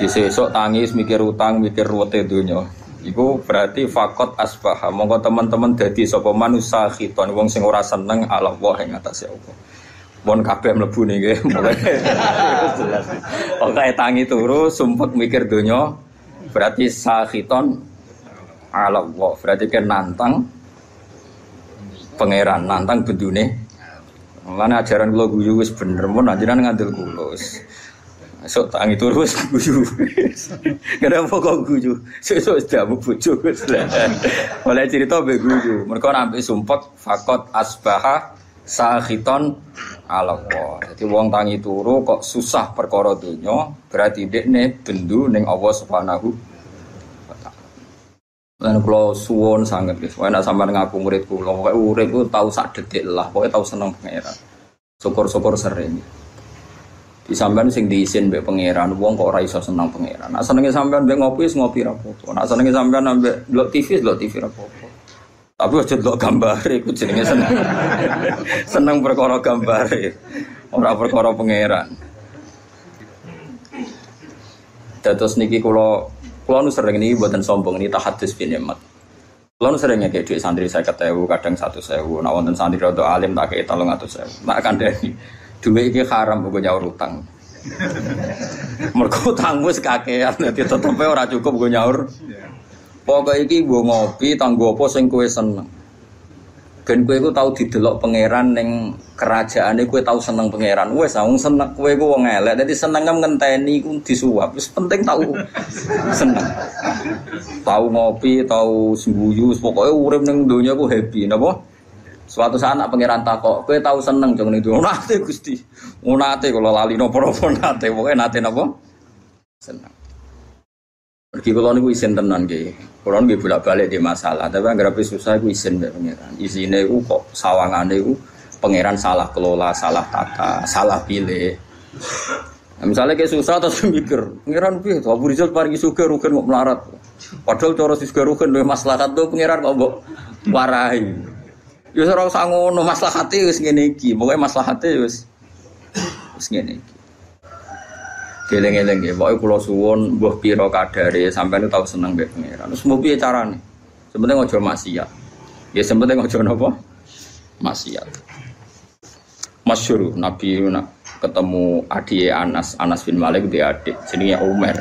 Sesuk tangis mikir utang, mikir ruwete donya. Iku berarti fakot asbah. Monggo teman-teman dadi sapa manusa khiton wong sing ora seneng Allah ing atase Allah. Pun kabeh mlebu niki mulai jelas. Pokoke tangi turu sumpek mikir donya berarti sakhiton Allah. Berarti kan nantang pangeran, nantang bendune. Lan ajaran kula guyu wis bener mun anjenan ngandel kula. Sok tangi turu wis guyu. Kenapa kok guyu? Sesuk sedamu bojo wis. Oleh cerita mbek guyu. Mergo nampik sumpek fakot asbaha sakhiton Allah. Jadi wong tangi turu kok susah perkara donya, berarti dekne bendu ning Allah Subhanahu wa taala. Lan kula suwun sanget guys, nek sampean ngaku murid kula, pokoke urip ku tau sak detik lah, pokoke tau seneng pangeran. Syukur-syukur sering. Di sampean sing diisin mbek pangeran, wong kok ora iso seneng pangeran. Nek senenge sampean mbek ngopi wis ngopi ra apa-apa. Nek senenge sampean mbek ndelok TV ra apa-apa. Tapi aja ndelok gambare iku jenenge seneng. Seneng perkara gambare, ora perkara pangeran. Dados niki kula nu sering niki mboten sombong niki tahadus bin nikmat. Kula nu sering ngekek dhuwit santri 50.000, kadang 100.000. Nek wonten santri rada alim tak kei 300.000. Nek kandhani dhuwit iki haram kanggo nyaur utang. Mergo utang wis kakean dadi tetepe ora cukup kanggo nyaur. Pokoke iki nggo ngopi tanggo apa sing kowe seneng. Ben kowe iku tau didelok pangeran ning kerajaane kowe tau seneng pangeran. Wis wong seneng kowe iku wong elek. Dadi senenge ngenteni iku disuwap. Wis penting tau seneng. Tau ngopi, tau sembuyu, pokoke urip ning donya ku happy napa? Suatu saat anak pangeran takok, kowe tau seneng jeng ning donya. Nate Gusti. Nate kula lali napa-napa nate, pokoke nate napa? Seneng. Pergi kula niku isin tenan nggih. Kula nggih bolak-balik di masalah, tapi anggere susah iku isin mbek pangeran. Isine iku kok sawangane iku pangeran salah kelola, salah tata, salah pilih. Nah, misalnya kayak susah terus mikir, pangeran piye to Abu Rizal paringi sugih rugen kok melarat. Padahal cara sugih rugen duwe maslahat to pangeran kok mbok warahi. Ya ora usah ngono, maslahate wis ngene iki. Pokoke maslahate wis ngene iki. Geleng-geleng nggih, pokoke kula suwun mbuh pira kadare sampeyan tau seneng mbek pangeran. Terus mau piye carane? Sebenarnya aja maksiat. Ya sebenarnya aja napa? Maksiat. Masyhur Nabi ketemu adik Anas bin Malik dia adik jenenge Umar.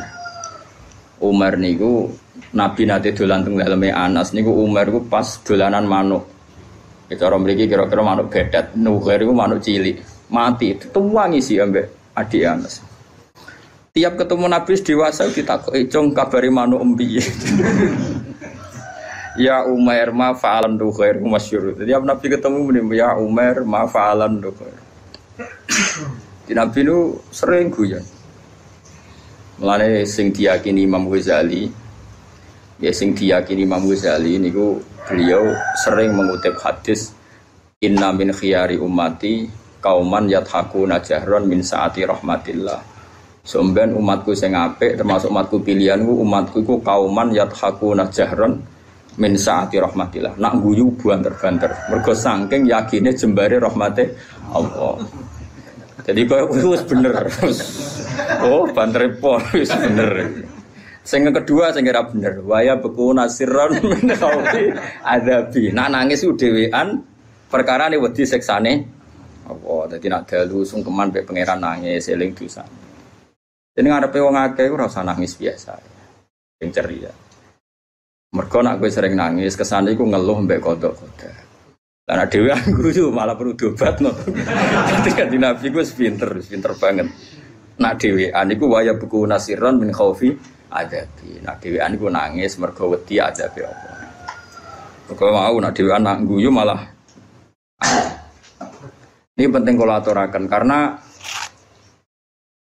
Umar niku Nabi nate dolan teng daleme Anas niku Umar niku pas dolanan manuk. Cara mriki kira-kira manuk bedat, nuher iku manuk cilik. Mati tuwangi sih ambek adik Anas. Tiap ketemu Nabi dewasa ditakoki, "Cung kabari manuk empiye?" Ya Umar ma fa'alan nuher masyhur. Tiap Nabi ketemu muni ya Umar ma fa'alan nuher. Di Nabi itu sering guyon. Mulane sing diyakini Imam Ghazali, ya sing diyakini Imam Ghazali niku beliau sering mengutip hadis inna min khiyari ummati kauman yathakuna jahron min saati rahmatillah. Somben umatku sing apik termasuk umatku pilihanku umatku iku kauman yathakuna jahron min saati rahmatillah. Nak guyu banter-banter mergo saking yakine jembare rahmate Allah. Jadi kau wis bener. Oh, banter pol wis bener. Sing kedua sing ora bener. Waya beku nasirron min khaufi adabi. Nak nangis ku dhewean perkara ne wedi siksane apa. Dadi nak dalu sungkeman mek pangeran nangis eling dosa. Jadi ngarepe wong akeh ora usah nangis biasa. Sing ceria. Mergo nak kowe sering nangis kesane iku ngeluh mbek kodok-kodok. Karena dewi guyu malah perlu diobatno. Ketika di Nabi ku pinter banget. Nak dhewean iku waya buku nasiron min khaufi adabi. Nak dhewean iku nangis mergo wedi adabe apa. Mergo mau nak dhewean nak guyu malah. Ini penting kalau aturaken karena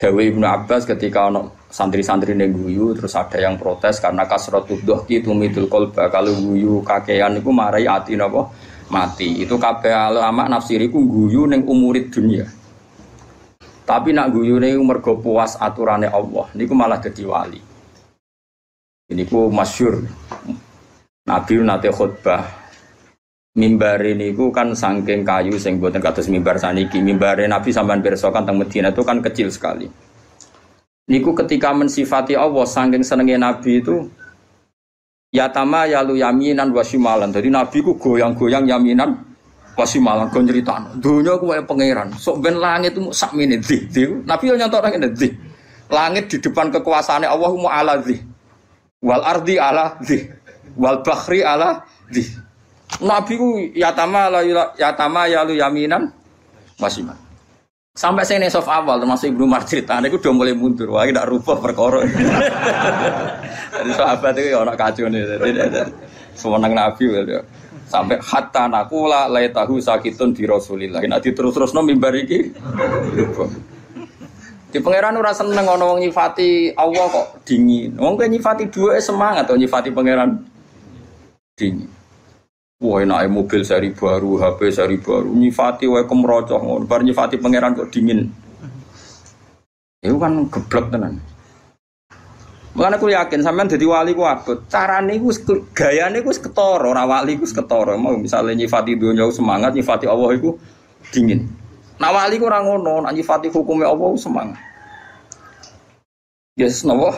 Dewi Ibnu Abbas ketika ono santri-santri ning guyu terus ada yang protes karena kasratud dhahki tumidul qalba. Kalau guyu kakean iku marai ati napa? Mati. Itu kabeh ulama nafsiriku guyu ning umurid dunia. Tapi nak guyu ning mergo puas aturane Allah niku malah dadi wali. Ini ku masyhur. Nabi nate khutbah. Mimbare niku kan saking kayu sing boten kados mimbar saniki. Mimbare Nabi sampean pirsa kan teng Madinah itu kan kecil sekali. Niku ketika mensifati Allah saking senenge Nabi itu yatama yalu yaminan wasimalan. Jadi Nabi ku goyang-goyang yaminan wasimalan go nyritano. Donya ku kaya pangeran. Sok ben langit itu sakmene ndi. Nabi yo nyontok nang ndi. Langit di depan kekuasaane Allah mu ala dzi. Wal ardi ala dzi. Wal bahri ala dzi. Nabi ku yatama yalu yaminan wasimalan. Sampai saya nesof awal termasuk Ibnu Marjid, itu udah mulai mundur. Wah, tidak rubah perkara. Jadi sahabat itu orang kacau nih. Semenang Nabi ya. Sampai hatta nakula laitahu sakitun di Rasulillah. Nanti terus-terus mimbar iki. Di pangeran ora seneng ana wong nyifati Allah kok dingin. Wong kowe nyifati dua semangat atau nyifati pangeran dingin. Wah enake mobil seri baru, HP seri baru, nyifati wae kemrocoh ngono, bar nyifati pangeran kok dingin. Itu kan geblek tenan. Mulane aku yakin sampean dadi wali ku abot. Carane iku gayane iku wis ketara, ora wali iku wis ketara. Mau misale nyifati donya semangat, nyifati Allah iku dingin. Nah wali ku ora ngono, nek nyifati hukume Allah semangat. Yes, nopo?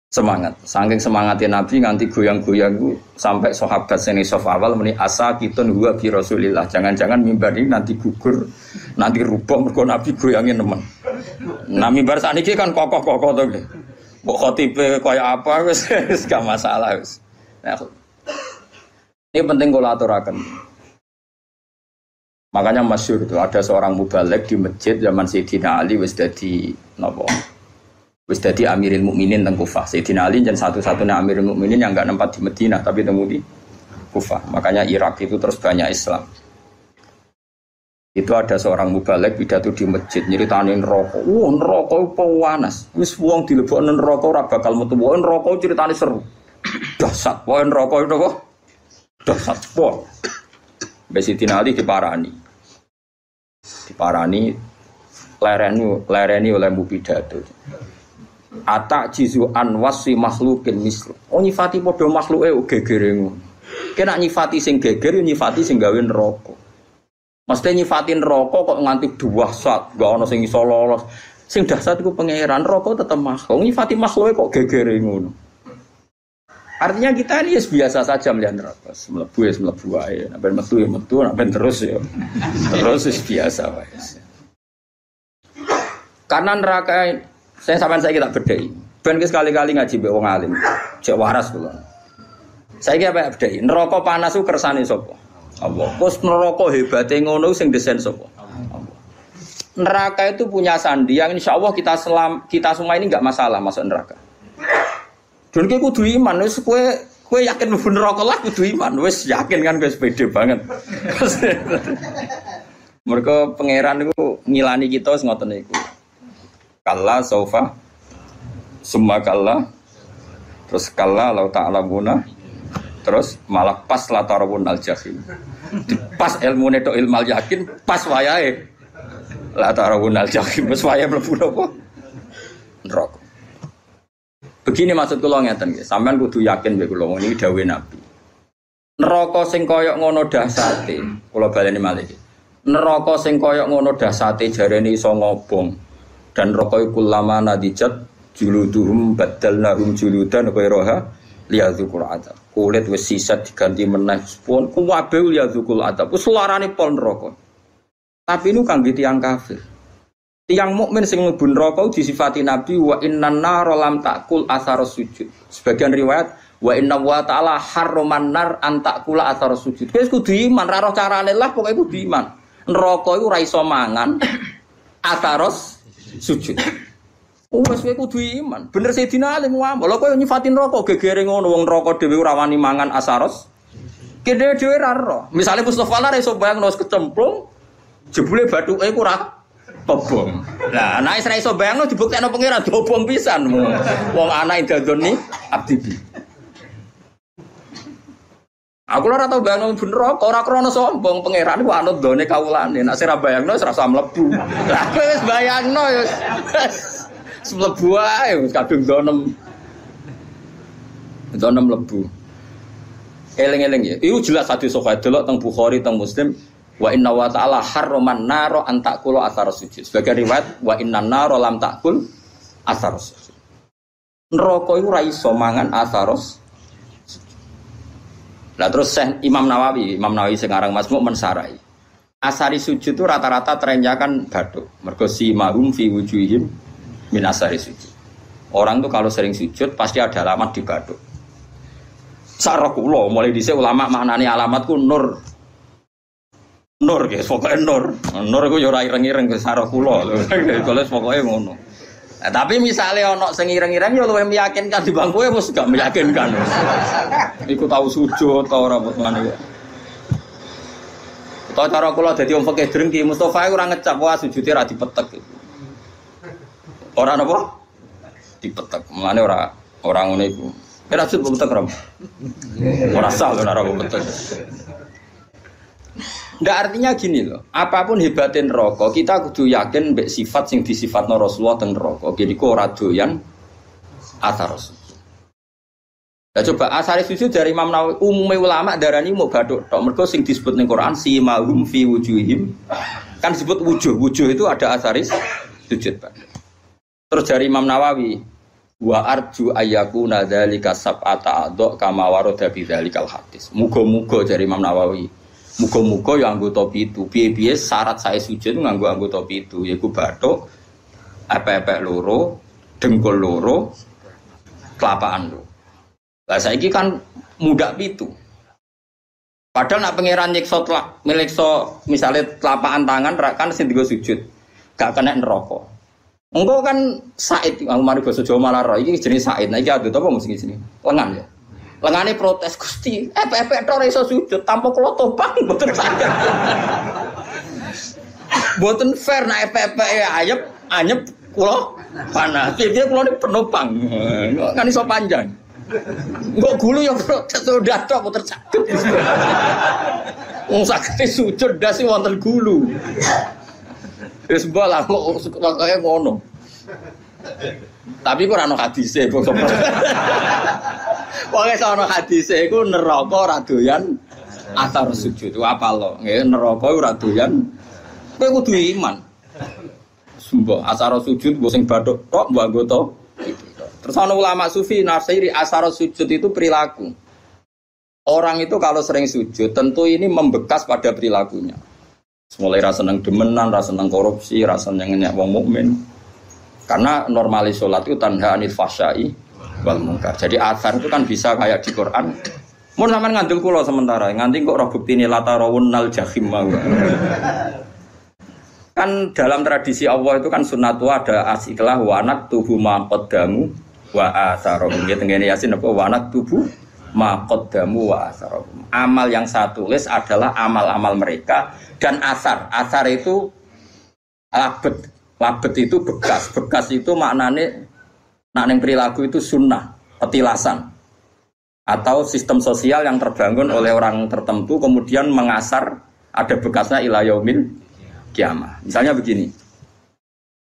Semangat, saking semangatnya Nabi nganti goyang-goyang sampai sahabat seni sof awal meni asa kitun huwa bi Rasulillah. Jangan-jangan mimbar ini nanti gugur, nanti rubah mergo Nabi goyangin temen. Nah mimbar sakniki kan kokoh-kokoh to nggih. Mbok khotibe kaya apa wis gak masalah wis. Nah, ini penting kula aturaken. Makanya masyhur itu ada seorang mubaligh di masjid zaman Sayyidina Ali wis dadi napa? Wis dadi Amirul Mukminin teng Kufah. Sayyidina Ali dan satu-satunya Amirul Mukminin yang enggak nempat di Madinah tapi temu di Kufah. Makanya Irak itu terus banyak Islam. Itu ada seorang mubaligh pidato di masjid nyeritani neraka. Neraka iku panas. Wis wong dilebokno neraka ora bakal metu. Neraka ceritane seru. Dahsyat. Neraka itu kok dahsyat. Sayyidina Ali diparani. Lereni oleh pidato. Atak jizu anwasi makhlukin mislu. Oh nyifati podo makhluke gegere ngono. Kena nyifati sing geger nyifati sing gawe neraka. Mesti nyifati neraka kok nganti dahsyat, gak ono sing iso lolos. Sing dahsyat iku pangeran, neraka tetep makhluk. Nyifati makhluke kok gegere ngono. Artinya kita ini biasa saja melihat neraka. Mlebu wae, nek metu ya metu, nek terus ya. Terus biasa wae. Karena neraka saya sampean saiki tak bedheki. Ben sekali-kali ngaji mbek wong alim. Cek waras kula. Saiki apa bedheki? Neraka panas ku kersane sapa? Allah. Terus neraka hebate ngono sing desain sapa? Allah. Neraka itu punya sandi yang insyaallah kita semua ini enggak masalah masuk neraka. Dan kowe kudu iman wis kowe yakin mlebu neraka lah kudu iman. Wis yakin kan wis pede banget. Mergo pangeran niku ngilani kita wis ngoten niku. Kalla saufa summa kalla terus kalla lau ta'lamuna terus malah pas la tarawunal jahim. Pas ilmune tok ilmal yakin pas wayahe la tarawunal jahim wis wayahe mlebu napa neraka. Begini maksud kula ngeten nggih, sampean kudu yakin mek kula niki dawuhe Nabi. Neraka sing kaya ngono dahsate, kula baleni malih. Neraka sing kaya ngono dahsate jarene iso ngobong. Dan rokoi kulama nadijat juluduhum badalnahum juludan ghairaha liyadzukul adab. Kulit wis sisat diganti meneh pun kuwabe liyadzukul adab. Wis larane pol neraka. Tapi nu kangge tiyang kafir. Tiyang mukmin sing mlebu neraka disifati Nabi wa innan nar lam takul athar sujud. Sebagian riwayat wa inna wa ta'ala harraman nar an takula athar sujud. Wis kudu iman, ra roh carane lah pokoke kudu iman. Neraka iku ora iso mangan atharos sujud. Wes kowe kudu iman. Bener Sayyidina Ali ngomong, lha kowe nyifati neraka gegere ngono wong neraka dhewe ora wani mangan asaros. Kene dhewe ra ro. Misale Mustofa lah iso bayangno kecemplung jebule bathuke ku ora kobong. Lah nek ora iso bayangno dibuktekno pangeran dobong pisan. Wong ana indadoni abdi. Aku ora tau bayangno bener kok ora krana sombong pangeran ku anut done kawulane. Nek ora bayangno wis rasa mlebu. Lah kowe wis bayangno ya wis mlebu ae wis kadung donem. Donem mlebu. Eling-eling ya. Iku jelas hadis sahih delok teng Bukhari teng Muslim wa inna wa ta'ala harraman naro an ta'kula athar sujud. Sebagai riwayat wa innan naro lam ta'kul atharos. Neraka iku ora iso mangan atharos. Lah terus Imam Nawawi sing aran Masmuk mensarai. Asari sujud itu rata-rata trennya kan bathuk. Mergo si mahum fi wujuhim min asari sujud. Orang tuh kalau sering sujud pasti ada alamat di bathuk. Sarah kula mulai dhisik ulama maknane alamatku nur. Nur guys, pokoknya nur. Nur iku ya ora ireng-ireng ke sarah kula lho. Kalau pokoke ngono. Nah, tapi misalnya ono sing ireng-ireng ya luwih meyakinkan di bangku ya mesti gak meyakinkan. Iku tahu sujud ta ora ngene. Kau cara kula dadi wong fakih drengki Mustofa ora ngecap wah sujude ra dipetek. Ora napa? Dipetek. Mulane ora ngono iku. Ora sujud petek ora. Ora sah ora petek. Ndak artinya gini loh, apapun hebatin neraka, kita kudu yakin mbek sifat sing disifatno Rasulullah ten neraka. Jadi kok ora doyan atharos. Nah, coba asari sujud dari Imam Nawawi, umumnya ulama darani mau bathuk tok. Mergo sing disebut ning Quran si mahum fi wujuhim. Kan disebut wujuh itu ada asari sujud, Pak. Terus dari Imam Nawawi, wa arju ayyakuna dzalika sab'ata adha kama warada bi dzalikal hadis. Muga-muga dari Imam Nawawi. Muga-muga ya anggota pitu. Piye-piye syarat saya sujud nganggo anggota pitu, yaiku bathuk, epek-epek loro, dengkul loro, kelapaan loro. Lah saiki kan mudah pitu. Padahal nak pangeran nyiksa misalnya telapakan tangan kan sing digo sujud. Gak kena neraka. Engko kan Said aku mari basa Jawa malah ro iki jenenge Said. Nah iki adut apa mesti sini? Lengan ya. Lengane protes Gusti, epek tok iso sujud tanpa kula topang mboten saged. Mboten fair nek epek anyep kula panah. Piye kula niku penopang. Kan iso panjang. Mbok gulu yang protes udah tok mboten saged. Wong saged sujud ndas wonten gulu. Wis bola kok kaya ngono. Tapi kok ora ono hadise bangsa. Pokoke ana hadise iku neraka ora doyan athar sujud. Apal lo, nggih neraka ora doyan. Kowe kudu iman. Sumpah athar sujud mbok sing bathuk tok mbok anggota. Terus ana ulama sufi nafsiri athar sujud itu perilaku. Orang itu kalau sering sujud tentu ini membekas pada perilakunya. Mulai rasa seneng demenan, rasa seneng korupsi, rasa seneng ngenyek wong mukmin. Karena normalis sholat itu tanha anil fahsyai wal munkar. Jadi athar itu kan bisa kayak di Quran. Mun sampean ngandel kula sementara, nganti kok ora buktine latarawunnal jahim mau. Kan dalam tradisi Allah itu kan sunnatu ada asilah wa naktubu ma qaddamu wa atharahum. Ya tengene Yasin apa wa naktubu ma qaddamu wa atharahum. Amal yang saya tulis adalah amal-amal mereka dan asar. Asar itu labet. Labet itu bekas. Bekas itu maknanya nak ning perilaku itu sunnah, petilasan. Atau sistem sosial yang terbangun oleh orang tertentu kemudian mengasar ada bekasnya ila yaumil kiamah. Misalnya begini.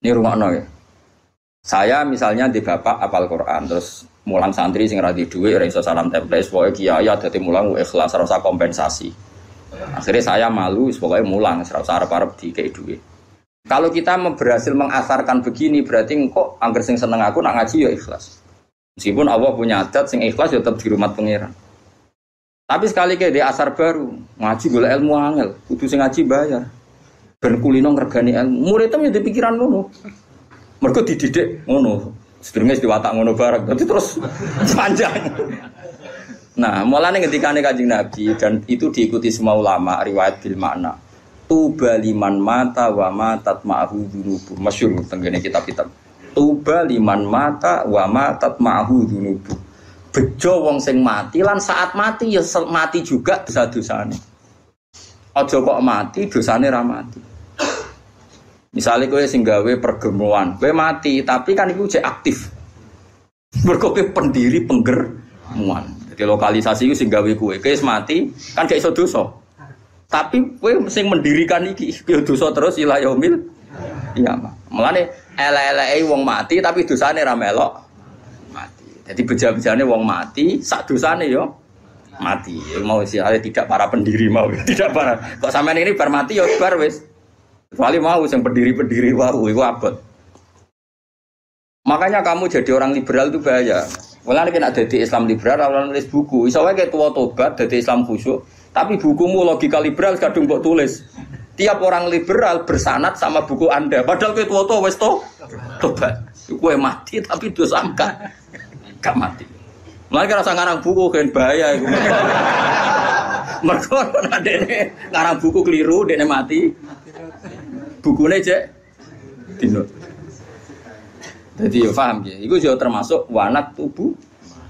Ini rungokno ya. Saya misalnya di bapak apal Quran terus mulang santri sing ra di dhuwit ora iso salam template pokoke kiai dadi mulang ikhlas ora usah kompensasi. Akhirnya saya malu pokoke mulang ora usah arep-arep dikei dhuwit. Kalau kita berhasil mengasarkan begini berarti kok angger sing seneng aku nak ngaji ya ikhlas. Meskipun Allah punya adat sing ikhlas ya tetap di rumah pangeran. Tapi sekali kayak di asar baru ngaji golek ilmu angel, kudu sing ngaji bayar. Ben kulino ngregani ilmu. Muridnya ya di pikiran ngono. Mergo dididik ngono. Sedurunge diwatak ngono bareng. Dadi terus panjang. Nah, mulane ngendikane Kanjeng Nabi dan itu diikuti semua ulama riwayat bil makna. Tuba liman mata wa matat ma'hu dzunubu. Masyhur tenggene kitab-kitab. Tuba liman mata wa matat ma'hu dzunubu. Bejo wong sing mati lan saat mati ya mati juga dosa-dosane. Aja kok mati dosane ra mati. Misalnya kowe sing gawe pergemuan, kowe mati tapi kan iku jek aktif. Mergo kowe pendiri penggermuan. Jadi lokalisasi iku sing gawe kowe wis mati kan gak iso dosa. Tapi kowe sing mendirikan iki yo dosa terus ila yaumil kiamah. Mulane elek-eleke wong mati tapi dosane ra melok mati. Jadi beja-bejane wong mati sak dosane yo mati. Mau siale tidak para pendiri mau tidak para. Kok sampean ini bar mati yo bar wis. Kecuali mau sing pendiri-pendiri wae iku abot. Makanya kamu jadi orang liberal itu bahaya. Mulane nek dadi Islam liberal ora nulis buku. Iso wae tuwa tobat dadi Islam khusyuk, tapi bukumu logika liberal kadung mbok tulis. Tiap orang liberal bersanad sama buku Anda. Padahal kowe tuwa-tuwa wis tobat. Kowe mati tapi dosa gak mati. Mulane rasa ngarang buku kan bahaya iku. Mergo nek dene ngarang buku keliru, dene mati. Bukune cek dino. Jadi ya paham ya, itu juga termasuk wanat tubuh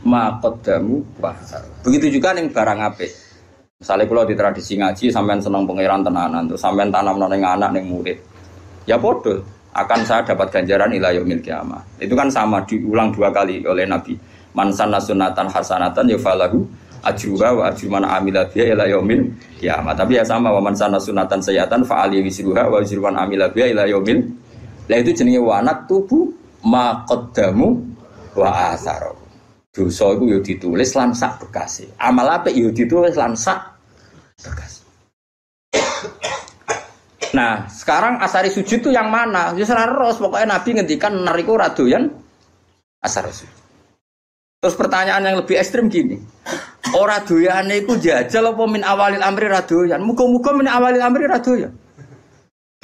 makodamu wahar. Begitu juga nih barang apik. Misalnya kalau di tradisi ngaji sampean seneng pangeran tenanan, terus sampean tanam neng anak neng murid, ya bodoh akan saya dapat ganjaran ila yaumil qiyamah. Itu kan sama diulang 2 kali oleh Nabi. Man sanna sunnatan hasanatan yafalahu ajruha wa ajru man amila biha ila yaumil qiyamah. Tapi ya sama wa man sanna sunnatan sayyatan fa ali wisruha wa ajru man amila biha ila yaumil. Lah itu jenenge wanat tubuh maqaddamu wa atharo. Dosa iku ya ditulis lan sak bekase. Amal apik ya ditulis lan sak bekase. Nah, sekarang asari sujud itu yang mana? Ya seraros pokoknya Nabi ngendikan nariku radoyan asari sujud. Terus pertanyaan yang lebih ekstrim gini. Ora doyane iku jajal apa min awalil amri radoyan? Muga-muga min awalil amri radoyan.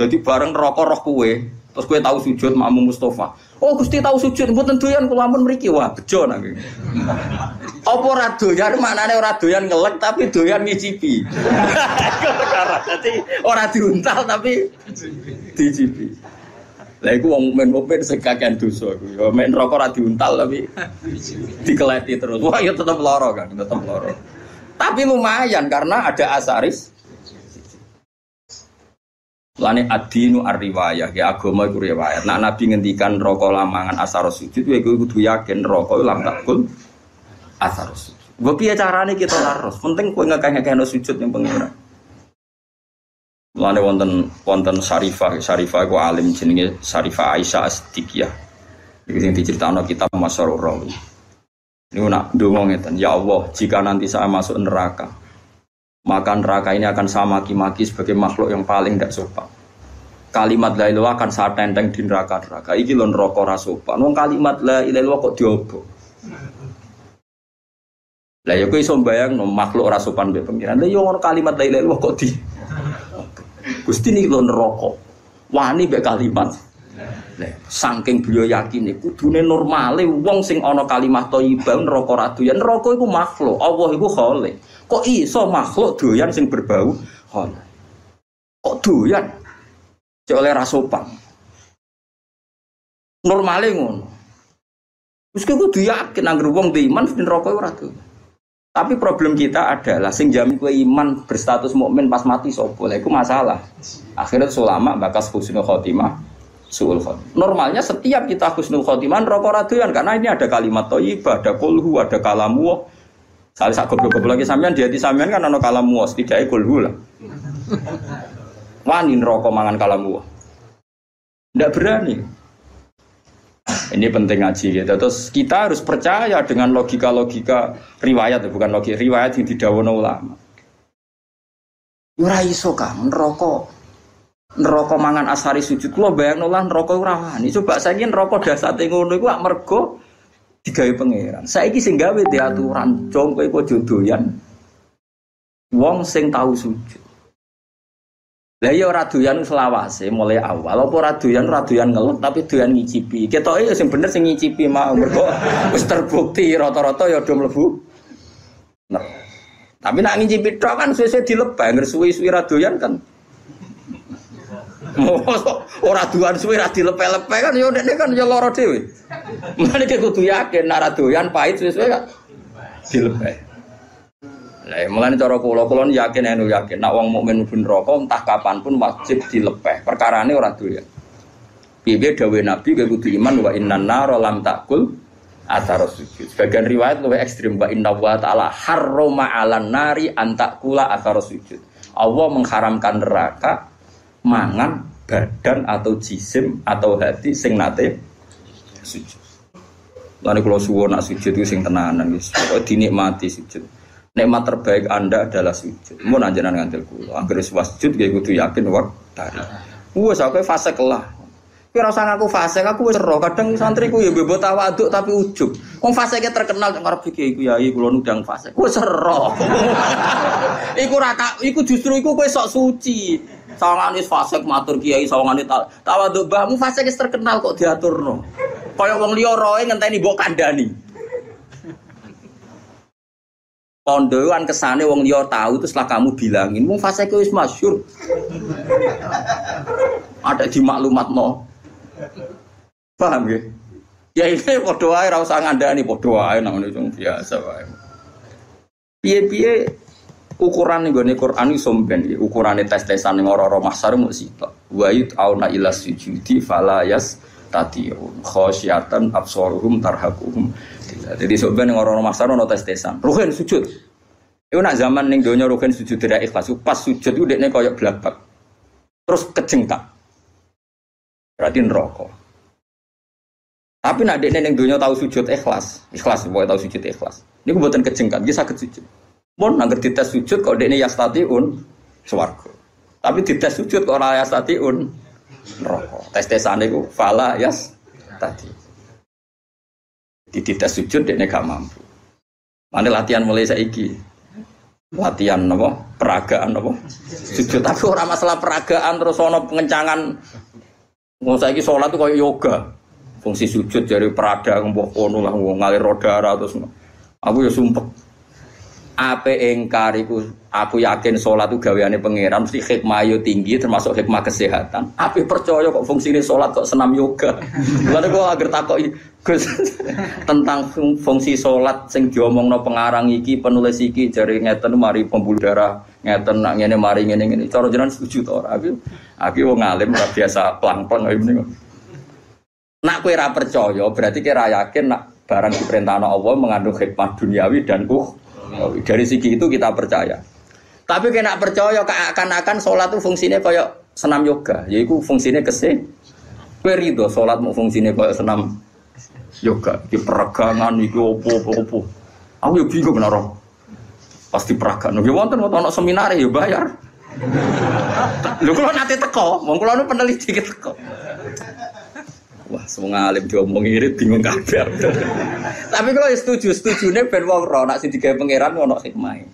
Jadi bareng rokok roh kue, terus kue tahu sujud makmum Mustafa. Oh Gusti tahu sujud, mboten doyan kula ampun mriki. Wah, bejo nang iki. Apa ora doyan maknane ora doyan ngelek tapi doyan ngicipi. Perkara. Dadi ora diuntal tapi dicipi. Lah iku wong mukmin sing kakean dosa iku. Ya men rokok ora diuntal tapi dikeleti terus. Wah, ya tetep lara kan, tetep lara. Tapi lumayan karena ada asaris. Lane adinu ar-riwayah, ya agama iku riwayat. Nah Nabi ngendikan rokok lamangan asar sujud, ya kudu yakin rokok lam takul asar sujud. Gue piye carane kita laros? Penting kowe ngekeh-ngekehno sujud yang pengira. Lane wonten Syarifah iku alim jenenge Syarifah Aisyah As-Siddiqiyah. Iki sing diceritakno kitab Masyarur Rawi. Niku nak ndonga ngeten, ya Allah, jika nanti saya masuk neraka, maka neraka ini akan saya maki-maki sebagai makhluk yang paling tidak sopan. Kalimat la ilaha akan saya tenteng di neraka-neraka. Iki lho neraka ora sopan. Wong kalimat la ilaha kok diobok. Lah ya kowe iso mbayangno makhluk ora sopan mbek pengiran. Lah yo ngono kalimat la ilaha kok di. Gusti niki lho neraka. Wani mbek kalimat. Lah saking beliau yakin iku kudune normale wong sing ana kalimat thayyibah neraka ra doyan. Neraka iku makhluk, Allah iku khalik. Kok iso makhluk doyan sing berbau hal? Kok doyan? Cek oleh rasopan. Normale ngono. Wis kudu yakin anggere wong iman di neraka ora doyan. Tapi problem kita adalah sing jamin kowe iman berstatus mukmin pas mati sapa? Lha iku masalah. Akhirnya ulama bakas husnul khotimah, suul khotimah. Normalnya setiap kita husnul khotimah neraka ora doyan karena ini ada kalimat thayyibah, ada qulhu, ada kalamu. Salah sak goblok-goblok lagi sampean di hati sampean kan ana kalamu setidaknya kulhu lah. Wani neraka mangan kalamu. Ndak berani. Ini penting ngaji gitu. Terus kita harus percaya dengan logika-logika riwayat, bukan logika riwayat yang didhawuhna ulama. Ora iso Kang neraka mangan asari sujud. Kula bayangno lah neraka ora wani. Coba saiki neraka dasate ngono iku mergo digawe pangeran. Saiki sing gawe diaturan jong kowe aja doyan wong sing tau sujud. Lah ya ora doyan selawase mulai awal apa ora doyan ngelut tapi doyan ngicipi. Ketoke ya sing bener sing ngicipi mau mergo wis terbukti rata-rata ya do mlebu. Nah. Tapi nek ngicipi tok kan suwe-suwe dilebah ngersuwi-suwi ra doyan kan. Ora duan suwe ra dilepe-lepe kan ya ndekne kan ya lara dhewe. Mulane kudu yakin nek ra doyan pahit suwe-suwe kan dilepe. Lah mulane cara kula yakin nek wong mukmin mlebu neraka entah kapan pun wajib dilepeh. Perkarane ora doyan. Piye dawuh Nabi kudu iman wa innan nar lam takul athar sujud. Sebagian riwayat luwih ekstrem wa inna wa ta'ala harrama 'alan nari an takula athar sujud. Allah mengharamkan neraka mangan badan atau jisim atau hati sing nate sujud. Lan kula suwun nak sujud itu sing tenanan wis pokoke dinikmati sujud. Nikmat terbaik Anda adalah sujud. Mun anjenan ngandel kula, anggere sujud nggih kudu yakin waktari. Wes aku fase kelah. Kira usah ngaku fase, aku wis ero. Kadang santriku ya mbok tawaduk tapi ujug. Wong fase ki terkenal nek ngarep iki kiai kula nundang fase. Ku wis ero. Iku justru iku kowe sok suci. Sawangane fase matur kiai, sawangane tawaduk mbahmu fase ki terkenal kok diaturno. Kaya wong liya roe ngenteni mbok kandhani. Pondoan kesane wong liya tahu terus lah kamu bilangin, mung fase ki wis masyhur. Ada di maklumatno. Paham ya? Ya ini padha wae ora usah ngandani padha wae nang ngono biasa wae. Piye-piye ukuran nggone Quran iso mben iki, ukurane tes-tesan ning ora-ora mahsyar mung sitok. Wa auna ila sujudi fala yastati'un khasyatan absaruhum tarhaquhum. Jadi sampeyan ning ora-ora mahsyar ono tes-tesan. Ruhin sujud. Iku nak zaman ning donya ruhin sujud tidak ikhlas. Pas sujud ku dekne koyo blabak. Terus kejengkak. Berarti neraka. Tapi nak dekne ning donya tahu sujud ikhlas pokoke tahu sujud ikhlas. Niku mboten kejengkat, nggih saged sujud. Mun nangger dites sujud kok dekne yastatiun swarga. Tapi dites sujud kok ora yastatiun neraka. Tes-tesane iku fala yastati. Dites sujud dekne gak mampu. Mane latihan mulai saiki. Latihan apa? Peragaan apa? Sujud tapi ora masalah peragaan terus ana pengencangan. Wong saiki salat tuh kayak yoga. Fungsi sujud dari perada mbok kono lah wong ngalir rodara terus. Aku ya sumpek. Ape engkar iku aku yakin salat itu gaweane pangeran mesti hikmah yo tinggi termasuk hikmah kesehatan. Ape percaya kok fungsine salat kok senam yoga. Lha kok agar takoki Gus tentang fungsi salat sing diomongno pengarang iki penulis iki jare ngeten mari pembuluh darah ngeten nak ngene mari ngene cara jenengan setuju to ora aku wong alim ora biasa plang-plang kaya ngene nak kowe ora percaya berarti kowe ora yakin nak barang diperintahno Allah mengandung hikmah duniawi dan dari segi itu kita percaya tapi kowe nak percaya akan salat itu fungsinya kaya senam yoga yaiku fungsinya kowe rido salat mau fungsinya kaya senam yoga iki peragangan iki opo-opo aku yo bingung naro pasti peragaan. Ya wonten ana seminar ya bayar. Lho kula nate teko, wong kula nu peneliti teko. Wah, semua alim diomongi irit bingung kabeh. Tapi kalau setujune ben wong ora nek sing digawe pangeran ono hikmahe.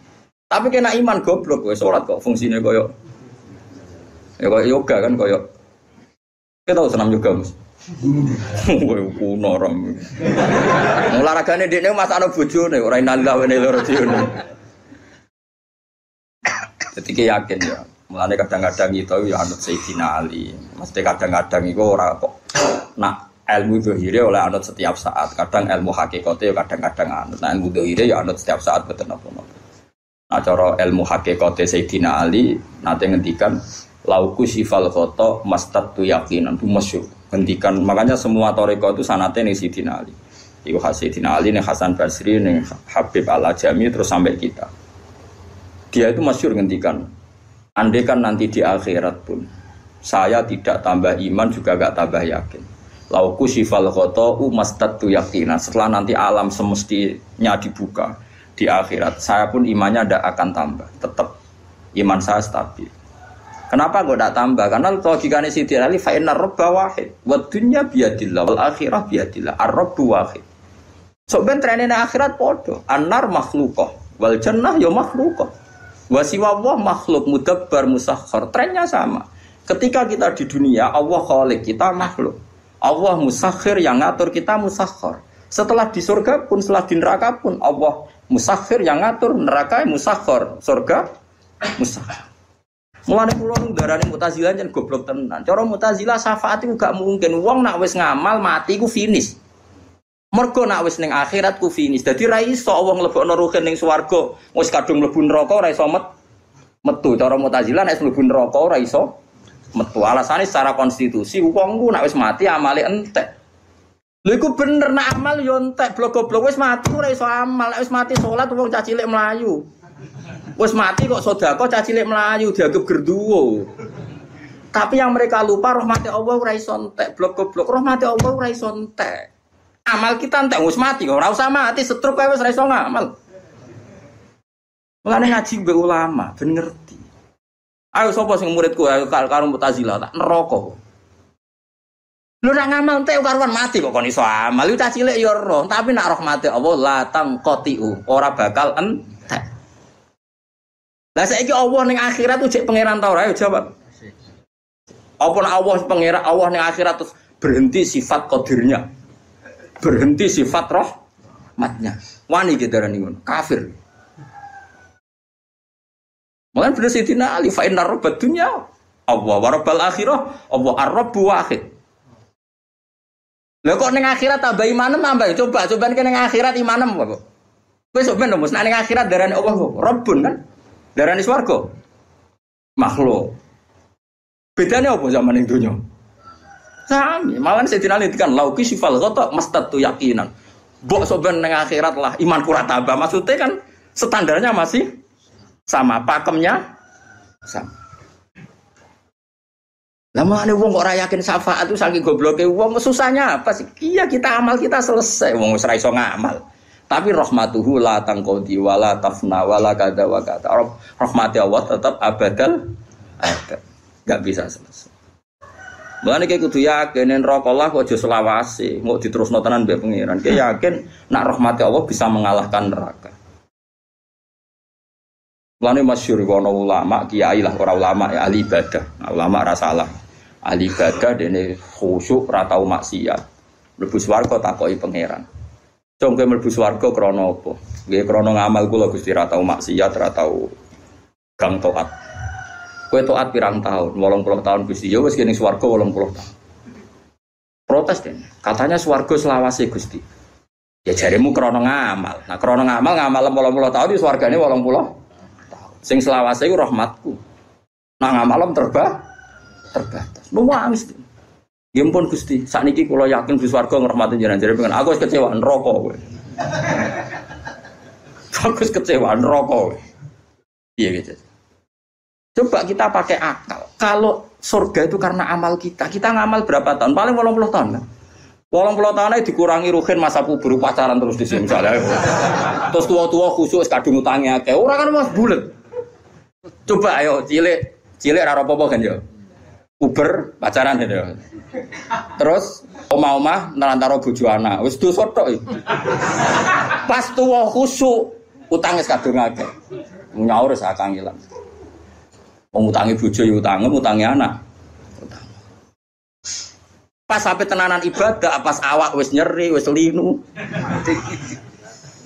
Tapi kena iman goblok kowe salat kok fungsine koyo ya koyo yoga kan koyo kita tahu senam yoga Mas. Kowe kuno rom. Olahragane dekne masakno bojone ora inalillah wa inna ilaihi raji'un. Jadi yakin ya, mulane kadang-kadang itu ya anut Sayyidina Ali. Mesti kadang-kadang itu ora kok nak ilmu zahire oleh anut setiap saat. Kadang ilmu hakikate ya kadang-kadang anut. Nah ilmu zahire ya anut setiap saat betul napa-napa. Nah cara ilmu hakikate Sayyidina Ali nate ngendikan lauku sifal khoto mastatu yaqinan itu masyhur. Ngendikan makanya semua toriko itu sanate ning Sayyidina Ali. Iku Sayyidina Ali ning Hasan Basri ning Habib Al-Ajami terus sampai kita. Dia itu masyhur ngendikan, andai kan nanti di akhirat pun saya tidak tambah iman juga gak tambah yakin. Lauku sifal khoto'u mastatu yakinan. Setelah nanti alam semestinya dibuka di akhirat, saya pun imannya tidak akan tambah. Tetap iman saya stabil. Kenapa kok tidak tambah? Karena logikanya Siti Ali fa'innar robba wahid wa dunya biyadillah wal akhirah biyadillah ar-robbu wahid. So ben trenene akhirat podo annar makhluqah wal jannah ya makhluqah. Wasiwa Allah makhluk mudabbar musakhkhar. Trennya sama. Ketika kita di dunia Allah khalik, kita makhluk. Allah musakhir yang ngatur kita musakhkhar. Setelah di surga pun, setelah di neraka pun Allah musakhir yang ngatur, neraka musakhkhar, surga musakhkhar. Mulane kula nu darani Mu'tazilah jan goblok tenan. Cara Mu'tazilah syafaat iku gak mungkin. Wong nak wis ngamal mati ku finish. Mergo nak wis ning akhirat ku finish. Dadi ra iso wong mlebokno ruhin ning swarga, wis kadung mlebu neraka ora iso metu. Cara Mu'tazilah nek mlebu neraka ora iso metu. Alasane secara konstitusi wong ku nak wis mati amale entek. Lha iku bener nak amal yo entek, blok-blok wis mati ora iso amal. Nek wis mati salat wong cah cilik mlayu. Wis mati kok sedekah cah cilik mlayu dianggap gerduwo. Tapi yang mereka lupa rahmat Allah ora iso entek, blok-blok rahmat Allah ora iso entek. Amal kita entek wis mati kok ora usah mati setruk kowe wis ora iso ngamal. Mulane ngaji mbek ulama ben ngerti. Ayo sapa sing muridku ayo karo Mu'tazilah tak neraka. Lu nak ngamal entek karuan mati kok kon iso amal. Lu cah cilik ya roh, tapi nak rahmate Allah la tangqatiu, ora bakal entek. Lah saiki Allah ning akhirat tuh cek pangeran ta ora? Ayo jawab. Apa nak Allah pangeran Allah ning akhirat terus berhenti sifat qadirnya. Berhenti sifat rahmatnya. Wani ki darani ngono, kafir. Malah bener Sidina Ali fa innar rabbad dunya Allah wa rabbal akhirah Allah ar-rabbu wahid. Lha kok ning akhirat tambah imanem tambah. Coba ning akhirat imanem apa kok? Wis ben nek ning akhirat darane Allah kok Rabbun kan? Darane swarga. Makhluk. Bedane apa zaman ning donya? Sami, malah Sayyidina Ali kan lauki sifal ghata mastatu yaqinan. Mbok sok ben ning akhirat lah iman kurat tambah. Maksudnya kan standarnya masih sama, pakemnya sama. Lama ane wong kok ora yakin syafaat itu saking gobloke wong, susahnya apa sih? Iya kita amal kita selesai, wong wis ora iso ngamal. Tapi rahmatuhu la tangqadi wala tafna wala kada wa kada. Rahmati Allah tetap abadal abad. Enggak bisa selesai. Mulane iki kudu yakin neraka Allah kok aja selawase, mau diterusno tenan mbek pangeran. Ki yakin nak rahmati Allah bisa mengalahkan neraka. Mulane masyhur ana ulama kiai lah ora ulama ya ahli ibadah. Nah, ulama ra salah. Ahli ibadah dene khusyuk ora tau maksiat. Mlebu swarga takoki pangeran. Cung kowe mlebu swarga krana apa? Nggih krana ngamal kula Gusti ra tau maksiat, ra tau gang taat. Kowe taat pirang tahun? 80 tahun Gusti. Ya wis kene swarga 80 tahun. Protes den. Katanya swarga selawase Gusti. Ya jaremu krana ngamal. Nah krana ngamal 80 tahun di swargane 80 tahun. Sing selawase iku rahmatku. Nah ngamalem terbatas. Nuwangis. Ya ampun Gusti, sakniki kula yakin Gusti swarga ngrahmati jenengan. Jare pengen aku wis kecewa neraka kowe. Aku wis kecewa neraka kowe. Piye gitu. Coba kita pakai akal. Kalau surga itu karena amal kita ngamal berapa tahun? Paling 80 tahun kan? 80 tahun aja dikurangi ruhin masa puber pacaran terus di sini misalnya. Terus tua-tua khusus kadung utangnya akeh. Ora kan Mas bulet. Coba ayo cilik ra apa-apa kan ya. Puber pacaran gitu. Terus omah-omah nelantaro bojo anak. Wis dosa tok iki. Pas tuwa khusuk utange kadung akeh. Nyaur sak kangelan. Wong utange bojo ya utange anak. Pas sampai tenanan ibadah, pas awak wis nyeri, wis linu.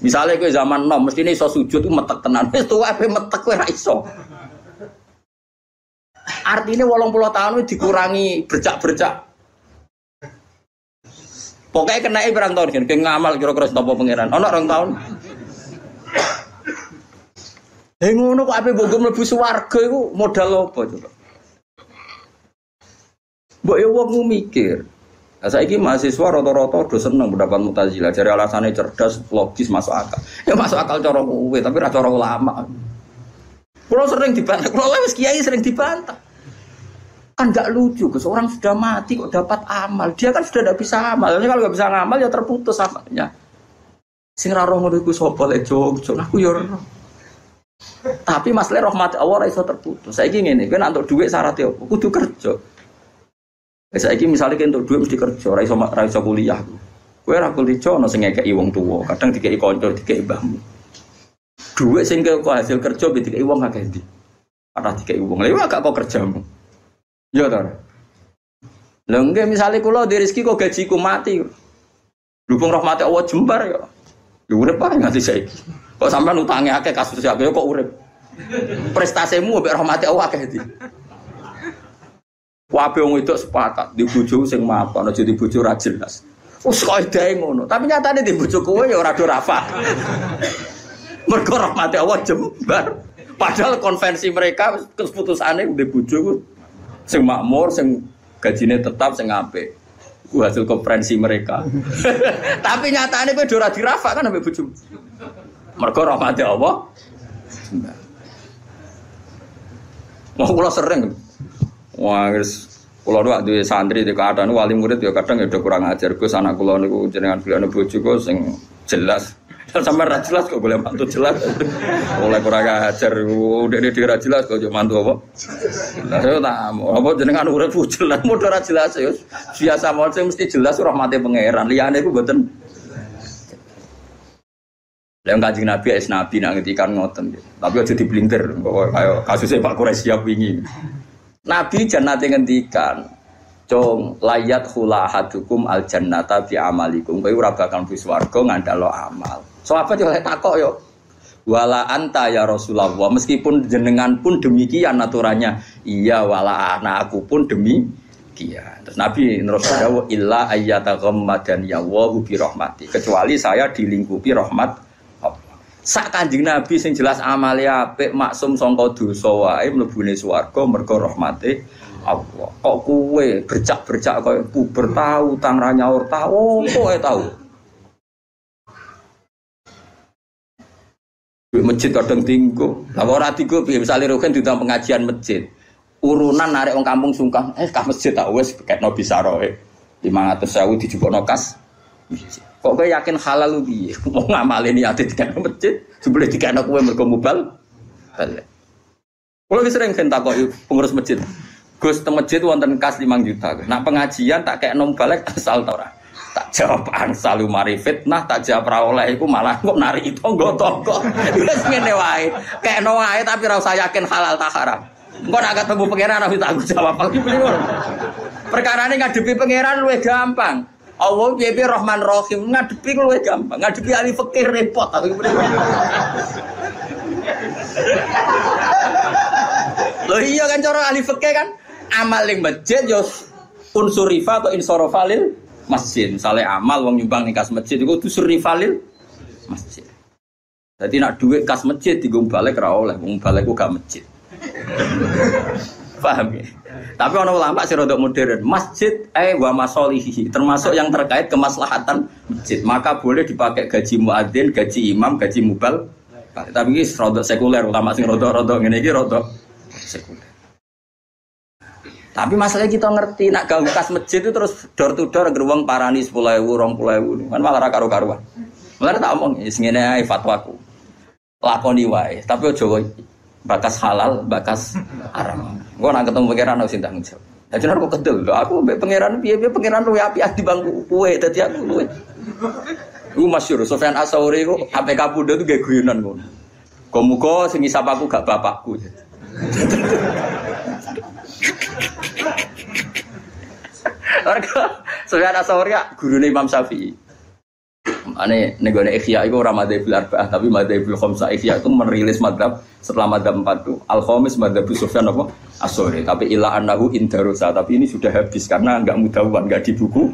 Misalnya kowe zaman nom, mesti iso sujud ku metek tenan. Wis tuwa ape metek kowe ra iso. Artinya 80 tahun itu dikurangi bercak-bercak. Pokoknya kenai berang tahun kan, kayak ngamal kira-kira setopo pangeran. Ono 2 tahun. Ngono kok ape mbok mlebu swarga iku modal apa coba? Mbok yo wong mikir. Lah saiki mahasiswa rata-rata do seneng pendapat Mu'tazilah. Jare alasane cerdas, logis, masuk akal. Ya masuk akal cara kowe, tapi ra cara ulama. Kulo sering dibantah, kulo wis kiai sering dibantah. Kan enggak lucu, seorang sudah mati kok dapat amal. Dia kan sudah tidak bisa amal. Kalau enggak bisa ngamal ya terputus amalnya. Sing ra roh ngono iku sapa le jog, aku ya ora. Tapi masalah rahmat Allah ora iso terputus. Saiki ngene, kowe nek entuk dhuwit syaratnya apa? Kudu kerja. Saiki misale kowe entuk dhuwit mesti kerja, ora iso kuliah. Kowe ora kuliah ono sing ngekeki wong tuwa, kadang dikeki kanca, dikeki mbahmu. Dhuwit sing kok hasil kerja dikeki wong akeh ndi? Ora dikeki wong. Lha gak kok kerjamu. Ya ta. Lha nggih misale kula di rezeki kok gajiku mati. Dukung rahmat Allah jembar ya. Ya urip ae nganti saiki. Kok sampean utange akeh kasus akeh kok urip. Prestasimu mbek rahmat Allah akeh ndi. Wae wong wedok sepakat di bojo sing mapan aja di bojo ra jelas. Wis kok edae ngono, tapi nyatane di bojo kowe ya ora do rafa. Mergo rahmat Allah jembar. Padahal konvensi mereka keputusane di bojo sing makmur, sing gajine tetap, sing apik. Ku hasil konferensi mereka. Tapi nyatane kowe ora dirafak kan ambek bojomu. Mergo rahmate Allah. Mau kula sering. Wah, wis kula duwe santri di keadaan wali murid ya kadang ya kurang ajar. Gus anak kula niku jenengan bilane bojoku sing jelas. Sampai ra jelas kok boleh mantu jelas. Oleh kurang ajar udah dia ra jelas kok mantu apa? Lah saya tak apa jenengan urip jelas modho ra jelas ya. Biasa mawon sing mesti jelas rahmate pangeran. Liyane iku mboten. Lah Kanjeng Nabi es nabi nak ngendikan ngoten gitu. Tapi aja diblinter kaya kasusnya Pak Quraisy wingi. Nabi jannate ngendikan Cung layat khula ahadukum al jannata bi amalikum. Kowe ora bakal mlebu swarga ngandalo amal. Sahabat yo takok yo. Wala anta ya Rasulullah. Meskipun jenengan pun demikian aturannya. Iya wala aku pun demikian. Terus Nabi terus dawuh illa ayyataghammadan ya wa bi rahmati. Kecuali saya dilingkupi rahmat Allah. Sak Kanjeng Nabi sing jelas amale apik maksum sangka dosa wae mlebune swarga mergo rahmate Allah. Kok kue bercak-bercak kaya puber tahu, tang ra nyaur tahu, kok tahu. Di masjid kadang tinggu. Lah ora tinggu piye misale roken diundang pengajian masjid. Urunan narik wong kampung sungkan, ka masjid tak wis kekno bisa roe. 500.000 dijupukno kas. Kok kowe yakin halal lu piye? Mau ngamale niate dikene masjid, jebule dikene kowe mergo mubal. Balik. Kulo wis sering takoki pengurus masjid. Gus teng masjid wonten kas 5 juta. Nak pengajian tak kek nom balik asal ta ora. Tak jawab ansal mari fitnah, tak jawab ra oleh iku malah kok narik tangga-tangga. Wis ngene wae. Kekno wae tapi ra usah yakin halal ta haram. Engko nak ketemu pangeran harus tak jawab iki ngono. Perkarane ngadepi pangeran luwih gampang. Allah piye-piye Rahman Rahim ngadepi luwih gampang. Ngadepi ahli fikih repot aku. Loh iya kan cara ahli fikih kan amal ning masjid yo unsur rifa atau insorofalil masjid. Misalnya amal wong nyumbang ning kas masjid iku unsur rifalil masjid. Dadi nak dhuwit kas masjid dienggo balik ra oleh, wong balik ku gak masjid. Paham ya? Tapi ana ulama sing rada modern, masjid wa masolihi termasuk yang terkait kemaslahatan masjid. Maka boleh dipakai gaji muadzin, gaji imam, gaji mubal. Tapi iki rada sekuler, ulama sing rada ngene iki rada sekuler. Tapi masalahnya kita ngerti nak ganggu kas masjid itu terus door to door geruang parani 10.000, 20.000 kan malah ra karo-karuan. Mulane tak omong wis ngene ae fatwaku. Lakoni wae, tapi aja bakas halal, bakas haram. Engko nak ketemu pangeran harus tanggung jawab. Lah jenenge kok kedel. Aku mbek pangeran piye-piye pangeran luwe apik di bangku kowe dadi aku luwe. Iku masyhur Sufyan Ats-Tsauri ku APK Pundha itu gak guyonan ngono. Muga sing ngisap aku gak bapakku. Warga Sufyan Ats-Tsauri gurune Imam Syafi'i. Ane negone Ikhya iku ora madzhabul arba'ah tapi madzhabul khamsah. Ikhya itu merilis madzhab setelah madzhab 4 itu al-khamis madzhab Sufyan apa? Ats-Tsauri. Tapi ila annahu indarusa, tapi ini sudah habis karena enggak mudawwan, enggak di buku.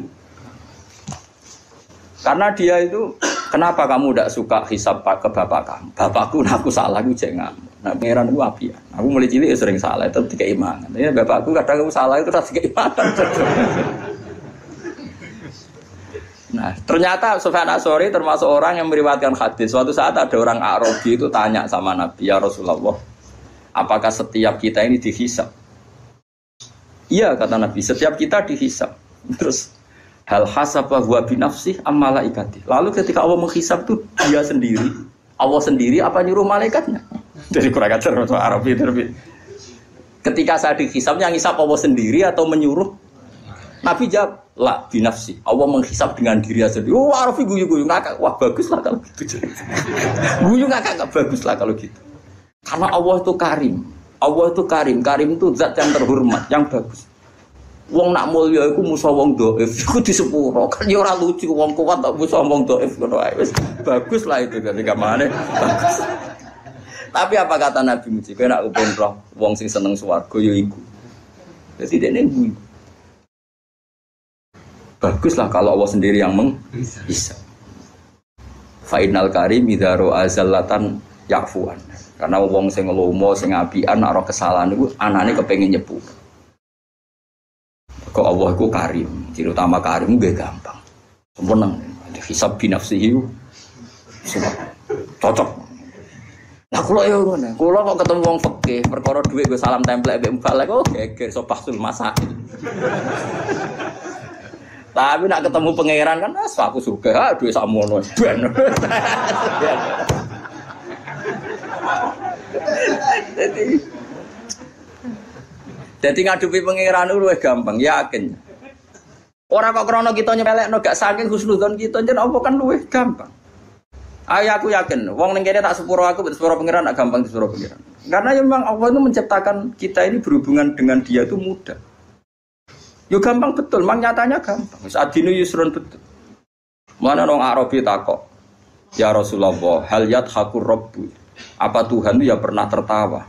Karena dia itu kenapa kamu tidak suka hisab ke bapak kamu? Bapakku aku salah aku jangan. Nah pangeran aku api ya. Aku mulai cilik sering salah itu tiga iman. Ya bapakku kadang aku salah itu tiga iman. Nah ternyata Sufyan Ats-Tsauri termasuk orang yang meriwayatkan hadis. Suatu saat ada orang Arabi itu tanya sama Nabi, ya Rasulullah, apakah setiap kita ini dihisab? Iya kata Nabi, setiap kita dihisab. Terus hal hasabah huwa binafsih am malaikati. Lalu ketika Allah menghisab itu dia sendiri, Allah sendiri apa nyuruh malaikatnya? Jadi kurang ajar orang Arabi terlebih. Ketika saya dihisab yang hisab Allah sendiri atau menyuruh? Nabi jawab, la binafsi. Allah menghisab dengan diri sendiri. Oh Arabi guyu-guyu ngakak. Wah baguslah kalau gitu. Guyu ngakak baguslah kalau gitu. Karena Allah itu karim. Allah itu karim. Karim itu zat yang terhormat, yang bagus. Wong nak mulya iku musa wong dhaif, iku disepuro. Kan ya ora lucu wong kuat tak musa wong dhaif ngono ae. Wis bagus lah itu ketika mana bagus. Tapi apa kata Nabi Muji, kowe nak upen roh wong sing seneng swarga ya iku. Dadi dene guyu. Baguslah kalau Allah sendiri yang menghisab. Fa innal karim idza ra'a zallatan yafuan. Karena wong sing lomo sing apian nak ora kesalahan iku anane kepengin nyepur. Kok Allah itu karim, ciri utama karim itu gampang, sempurna. Hisab binafsihi, cocok. Nah kalau ya mana? Kalau kok ketemu wong fikih, perkara duit gue salam template gue balik, oh geger, so pasul masak. Tapi nak ketemu pangeran kan, aku suka, duit samono, ben. Jadi ngadepi pangeran luwih gampang, yakin. Ora kok krana kita nyepelekno gak saking husnudzon kita jen apa kan luwih gampang. Ayo aku yakin, wong ning kene tak sepuro aku sepuro pangeran gak gampang sepuro pangeran. Karena memang Allah itu menciptakan kita ini berhubungan dengan dia itu mudah. Yo gampang betul, memang nyatanya gampang. Wis adine yusrun betul. Mana orang Arabi takok, ya Rasulullah, hal yadhakur rabbu. Apa Tuhan itu ya pernah tertawa?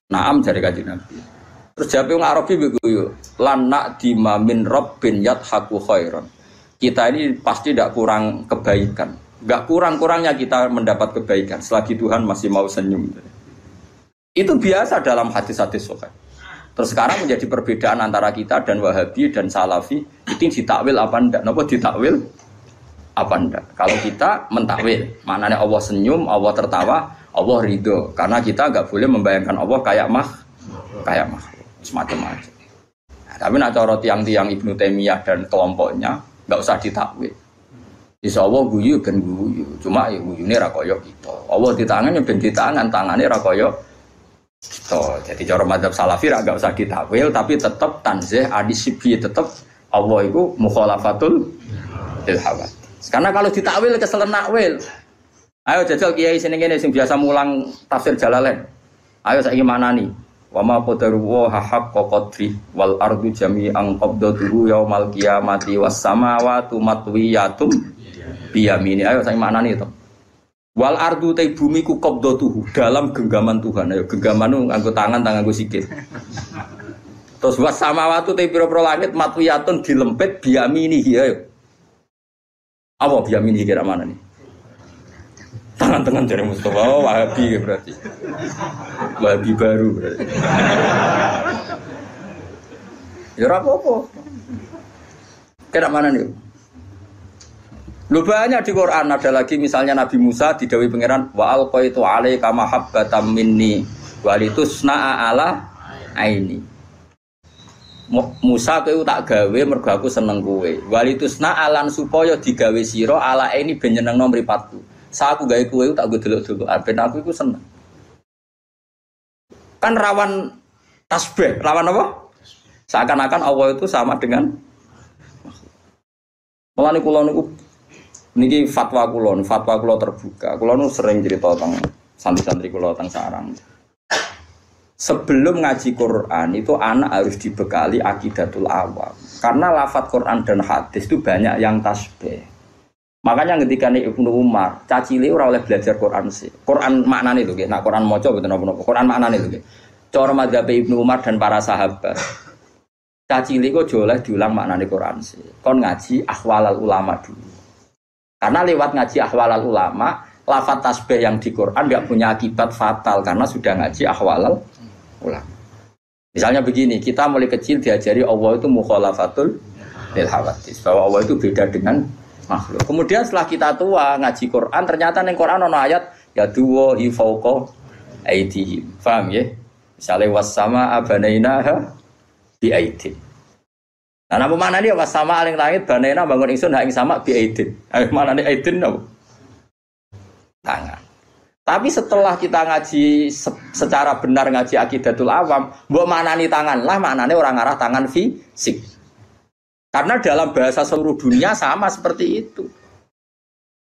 Naam dari kanjeng Nabi. Terus jawab orang Arabi begitu, lan na'dima min rabbin yadhaku khairan. Kita ini pasti tidak kurang kebaikan. Enggak kurang-kurangnya kita mendapat kebaikan selagi Tuhan masih mau senyum. Itu biasa dalam hadis-hadis sahih. Terus sekarang menjadi perbedaan antara kita dan Wahabi dan Salafi, itu ditakwil apa enggak? Napa ditakwil apa enggak? Kalau kita mentakwil, maknanya Allah senyum, Allah tertawa, Allah ridho. Karena kita enggak boleh membayangkan Allah kayak makhluk, semacam-macam. Nah, tapi nak cara tiang-tiang Ibnu Taimiyah dan kelompoknya enggak usah ditakwil. Insya Allah guyu ben guyu, cuma ya guyune ra kaya kita. Allah di tangannya ben di tangannya ra kaya kita. Jadi cara mazhab Salafi ra enggak usah ditakwil, tapi tetap tanzih adisibi, tetap Allah itu mukhalafatul lil hawadits. Karena kalau ditakwil keselen nakwil. Ayo jajal kiai sini kene sing biasa mulang tafsir Jalalain. Ayo saiki manani. Wa ma qadaru wa haqqa qadri wal ardu jami'an qabdatuhu yaumal qiyamati was samawati matwiyatum biyamini. Ayo saiki manani to. Wal ardu te bumi ku qabdatuhu dalam genggaman Tuhan. Ayo genggaman nu nganggo tangan nganggo sikil. Terus was samawati te pira-pira langit matwiyatun dilempit biyamini ayo. Apa biyamini kira mana nih? Tangan-tangan dari Mustafa, oh, Wahabi berarti. Wahabi baru berarti. Ya apa-apa. Kira mana nih? Lu banyak di Quran ada lagi misalnya Nabi Musa didhawuhi pangeran wa alqaitu alaika mahabbatan minni walitusna'a ala aini. Musa kowe tak gawe mergo aku seneng kowe. Walitusna alan supaya digawe sira ala ini ben nyenengno mripatku. Sa aku gawe kowe tak go delok-delok ben aku iku seneng. Kan rawan tasbih, rawan apa? Seakan-akan Allah itu sama dengan mulane kula niku niki fatwa kula terbuka. Kula nu sering cerita tentang santri-santri kula teng sarang. Sebelum ngaji Quran itu anak harus dibekali akidatul awam. Karena lafadz Quran dan hadis itu banyak yang tasbih. Makanya ketika Ibnu Umar, cacile ora oleh belajar Quran sih. Quran maknane lho nggih. Nah Quran maca mboten napa-napa. Quran maknane lho nggih. Cara mazhab Ibnu Umar dan para sahabat. Cacile kok aja oleh diulang maknane Quran sih. Kon ngaji ahwalal ulama dulu. Karena lewat ngaji ahwalal ulama, lafadz tasbih yang di Quran enggak punya akibat fatal karena sudah ngaji ahwalal ulama. Misalnya begini, kita mulai kecil diajari Allah itu mukhalafatul lil hawadits, bahwa Allah itu beda dengan makhluk. Kemudian setelah kita tua ngaji Quran, ternyata ning Quran ono ayat ya duwa fauqa aidihim. Paham ya? Misalnya was-sama abanainaha bi aidin. Nah, napa maknane was-sama aling langit banaina bangun ingsun ha ing sama bi aidin. Ayo maknane aidin napa? Tangan. Tapi setelah kita ngaji secara benar ngaji akidatul awam, mbok maknani tangan lah, maknane orang arah tangan fisik. Karena dalam bahasa seluruh dunia sama seperti itu.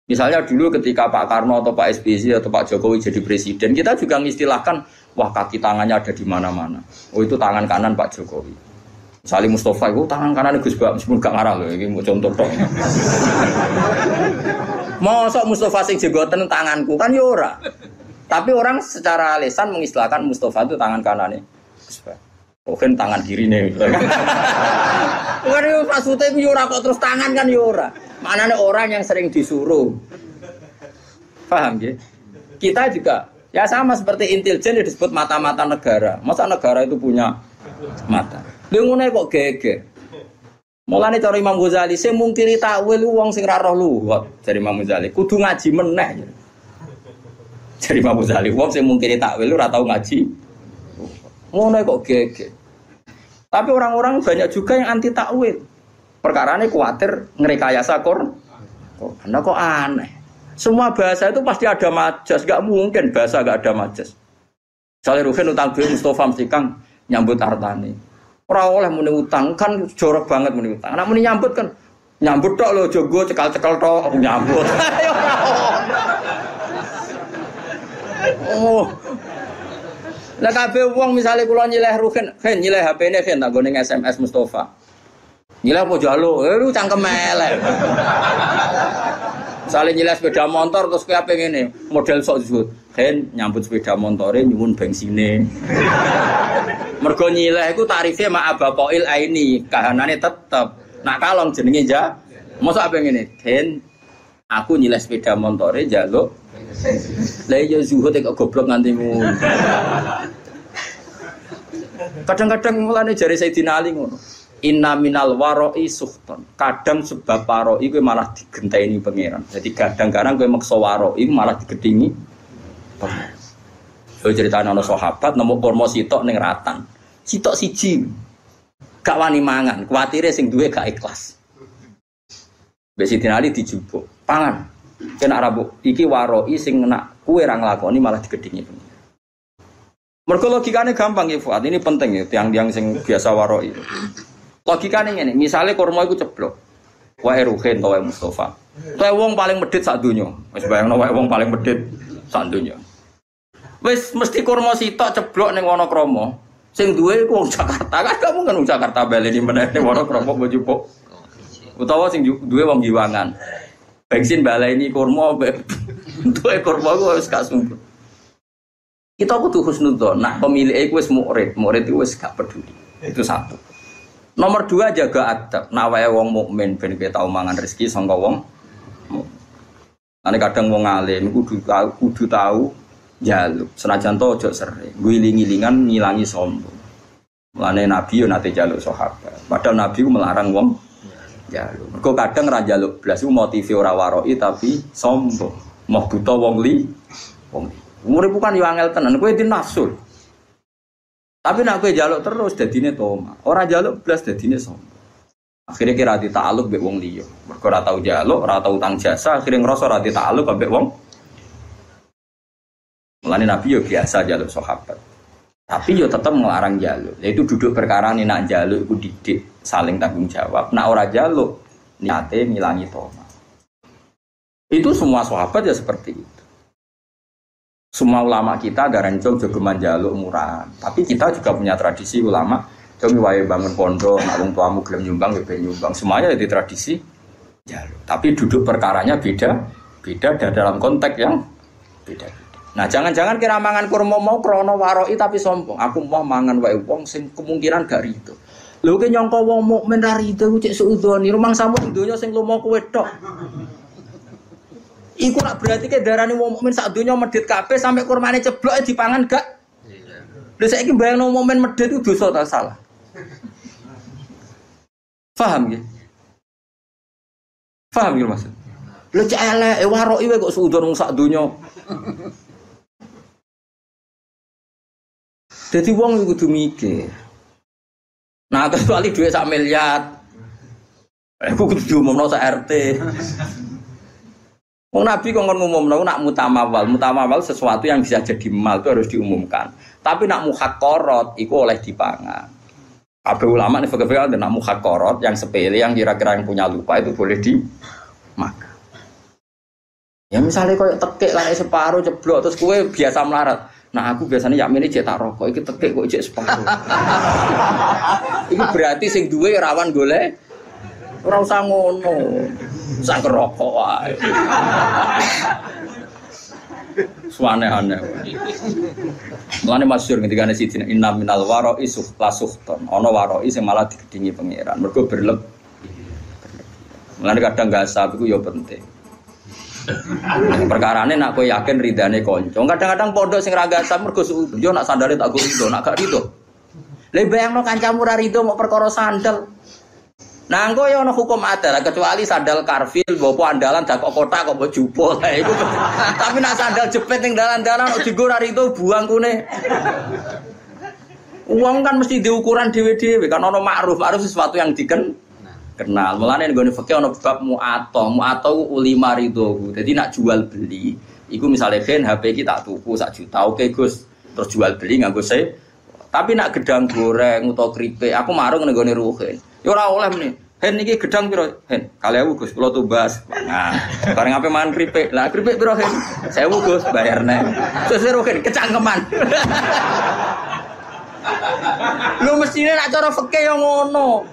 Misalnya dulu ketika Pak Karno atau Pak SBY atau Pak Jokowi jadi presiden, kita juga mengistilahkan, wah kaki tangannya ada di mana-mana. Oh itu tangan kanan Pak Jokowi. Salim Mustafa itu tangan kanan Gus Bak, meskipun gak ngarah loh, ini mau contoh dong. Mosok Mustafa sing jenggoten tanganku kan ya ora. Tapi orang secara lisan mengistilahkan Mustafa itu tangan kanannya. Mungkin tangan kirine. Kan yo maksudnya yo ora kok terus tangan kan yo ora. Maknane orang yang sering disuruh. Paham nggih? Kita juga ya sama seperti intelijen disebut mata-mata negara. Masa negara itu punya mata? Lha ngene kok geger. Mulane cara Imam Ghazali sing mungkiri takwil wong sing ra roh luwat dari Imam Ghazali kudu ngaji meneh. Dari Imam Ghazali wong sing mungkiri takwil ora tau ngaji. Ngono kok geger. Tapi orang-orang banyak juga yang anti takwil. Perkarane kuwatir ngrekayasa Quran. Kok aneh. Semua bahasa itu pasti ada majas, enggak mungkin bahasa enggak ada majas. Saleh Ruhin utang duit Mustafa mesti Kang nyambut hartane. Ora oleh muni utang kan jorok banget muni utang. Nek muni nyambut kan nyambut tok lho jogo cekal-cekal tok aku nyambut. Oh. Lah kabeh wong misale kula nyileh Ruhin, nyileh HP-ne tak gone SMS Mustofa. Nyileh apa jaluk? Lu cangkem elek. Misale nyileh sepeda motor terus kowe ape ngene, model sok disebut. Nyambut sepeda motore nyuwun bensine. Mergo nyileh iku tarife mak abaqail aini, kahanane tetep. Nak kalong jenenge mosok ape ngene? Aku nyileh sepeda motore njaluk. Lah iya zuhud kok goblok nganti ngono. Kadang-kadang mulane jare Sayyidina Ali ngono. Inna minal waro'i suhton. Kadang sebab waro'i kowe malah digenteni pangeran. Jadi kadang-kadang kowe maksa waro'i malah digedingi pangeran. Yo critane ana sahabat nemu kurma sitok ning ratan. Sitok siji. Gak wani mangan, kuwatire sing duwe gak ikhlas. Mbek Sayyidina Ali dijupuk. Pangan. Kena rabuk iki waro'i sing nak kowe ra nglakoni malah digedingi pangeran. Mergo logikane gampang ya Fuad, ini penting ya tiang-tiang sing biasa waro'i. Logikane ngene, misale kurma iku ceblok. Wae Ruhin to wae Mustofa. Kowe wong paling medhit sak donya. Wis bayangno wae wong paling medhit sak donya. Wis mesti kurma sitok ceblok ning Wonokrama. Sing duwe iku wong Jakarta. Kan kamu kan wong Jakarta baleni meneh ning Wonokrama mbok jupuk. Utawa sing duwe wong Giwangan. Bensin baleni kurma duwe kurma ku wis gak sumput. Kita kudu husnudzon. Nah, pemilik iku wis murid iku wis gak peduli. Itu satu. Nomor dua jaga adab. Nah wae wong mukmin ben kowe tau mangan rezeki sangka wong. Ane kadang wong alim kudu tahu njaluk. Senajan to aja sering. Guling-gilingan ngilangi sombong. Mulane Nabi yo nate njaluk sahabat. Padahal Nabi ku melarang wong njaluk. Mergo kadang ra njaluk blas iku motive ora waro'i tapi sombong. Mau buta wong li. Urip bukan yo angel tenan, kowe di nafsu. Tapi nek kowe njaluk terus dadine toma. Ora njaluk blas dadine sombong. Akhire kira ditakluk mbek wong liya. Mergo ora tau njaluk, ora tau utang jasa, akhire ngrasa ora ditakluk mbek wong. Mulane Nabi yo biasa njaluk sahabat. Tapi yo tetep ngelarang njaluk. Yaitu duduk perkara nek nak njaluk iku didik, saling tanggung jawab. Nek ora njaluk niate ngilangi toma. Itu semua sahabat ya seperti itu. Semua ulama kita garancong jogeman jaluk murahan. Tapi kita juga punya tradisi ulama. Jomi wae bangun pondok, nak wong tuamu gelem nyumbang ya ben nyumbang. Semuanya di tradisi jaluk. Tapi duduk perkaranya beda dan dalam konteks yang beda. Nah, jangan-jangan kira mangan kurma mau krana waro'i tapi sombong. Aku mau mangan wae wong sing kemungkinan gak rido. Lho ki nyangka wong mukmin ra rido ku cek suudzoni. Rumang samu donya sing lumo kowe tok. Iku nak berarti ke darane wong mukmin sak donya medhit kabeh sampai kurmane ceblok dipangan gak? Lha saiki bayangno mukmin medhit itu dosa ta salah? Paham nggih? Paham nggih maksud? Lha cek elek waro'i wae kok suudzon wong sak donya. Dadi wong kudu mikir. Nah, kecuali duit sak miliar. Aku kudu diumumno sak RT. Wong Nabi kok ngumumno nak mutamawal sesuatu yang bisa jadi mal itu harus diumumkan. Tapi nak muhaqqarat iku oleh dipangan. Kabeh ulama nek fikih nak muhaqqarat yang sepele yang kira-kira yang punya lupa itu boleh dimakan. Ya misalnya koyo tekek lane separo ceblok terus kowe biasa melarat. Nah aku biasanya yakmine cek tak rokok iki tekek kok cek separo. Iku berarti sing duwe rawan golek ora usah ngono. Sang rokok wae. Suane-ane. Mulane masyhur ketika ana sidina inna minal waro'i suhton. Ana waro'i sing malah digedingi pangeran. Mergo berlebih. Mulane kadang gasab iku ya penting. Perkarane nak kowe yakin ridane kanca. Kadang-kadang pondok sing ra gasab mergo suudon. Yo nak sandale tak go rido, nak gak rido. Lah bayangno kancamu ra rido mau perkara sandal. Nah, engko ya ana hukum adat kecuali sandal karfil, bopo andalan dak kok kotak kok mbok jupuk. Lah iku. Tapi nak sandal jepit ning dalan-dalan kok dienggo ra rido buang kune. Uang kan mesti diukuran dhewe-dhewe kan ana ma'ruf sesuatu yang dikenal. Mulane nggone fikih ana bab mu'ato ulima ridho. Dadi nak jual beli, iku misale HP iki tak tuku 1 juta, oke Gus. Terus jual beli nganggo Tapi nak gedang goreng utawa keripik, aku marung ning gone Ruhin. Ya ora oleh meneh. Hen iki gedang piro? Hen, 1000 Gus, kula tumbas. Nah, bareng ape mangan keripik. Lah keripik piro, Hen? 1000 Gus, bayarne. Terus Ruhin kecangkeman. Lu mestine nak cara fikih yo ngono.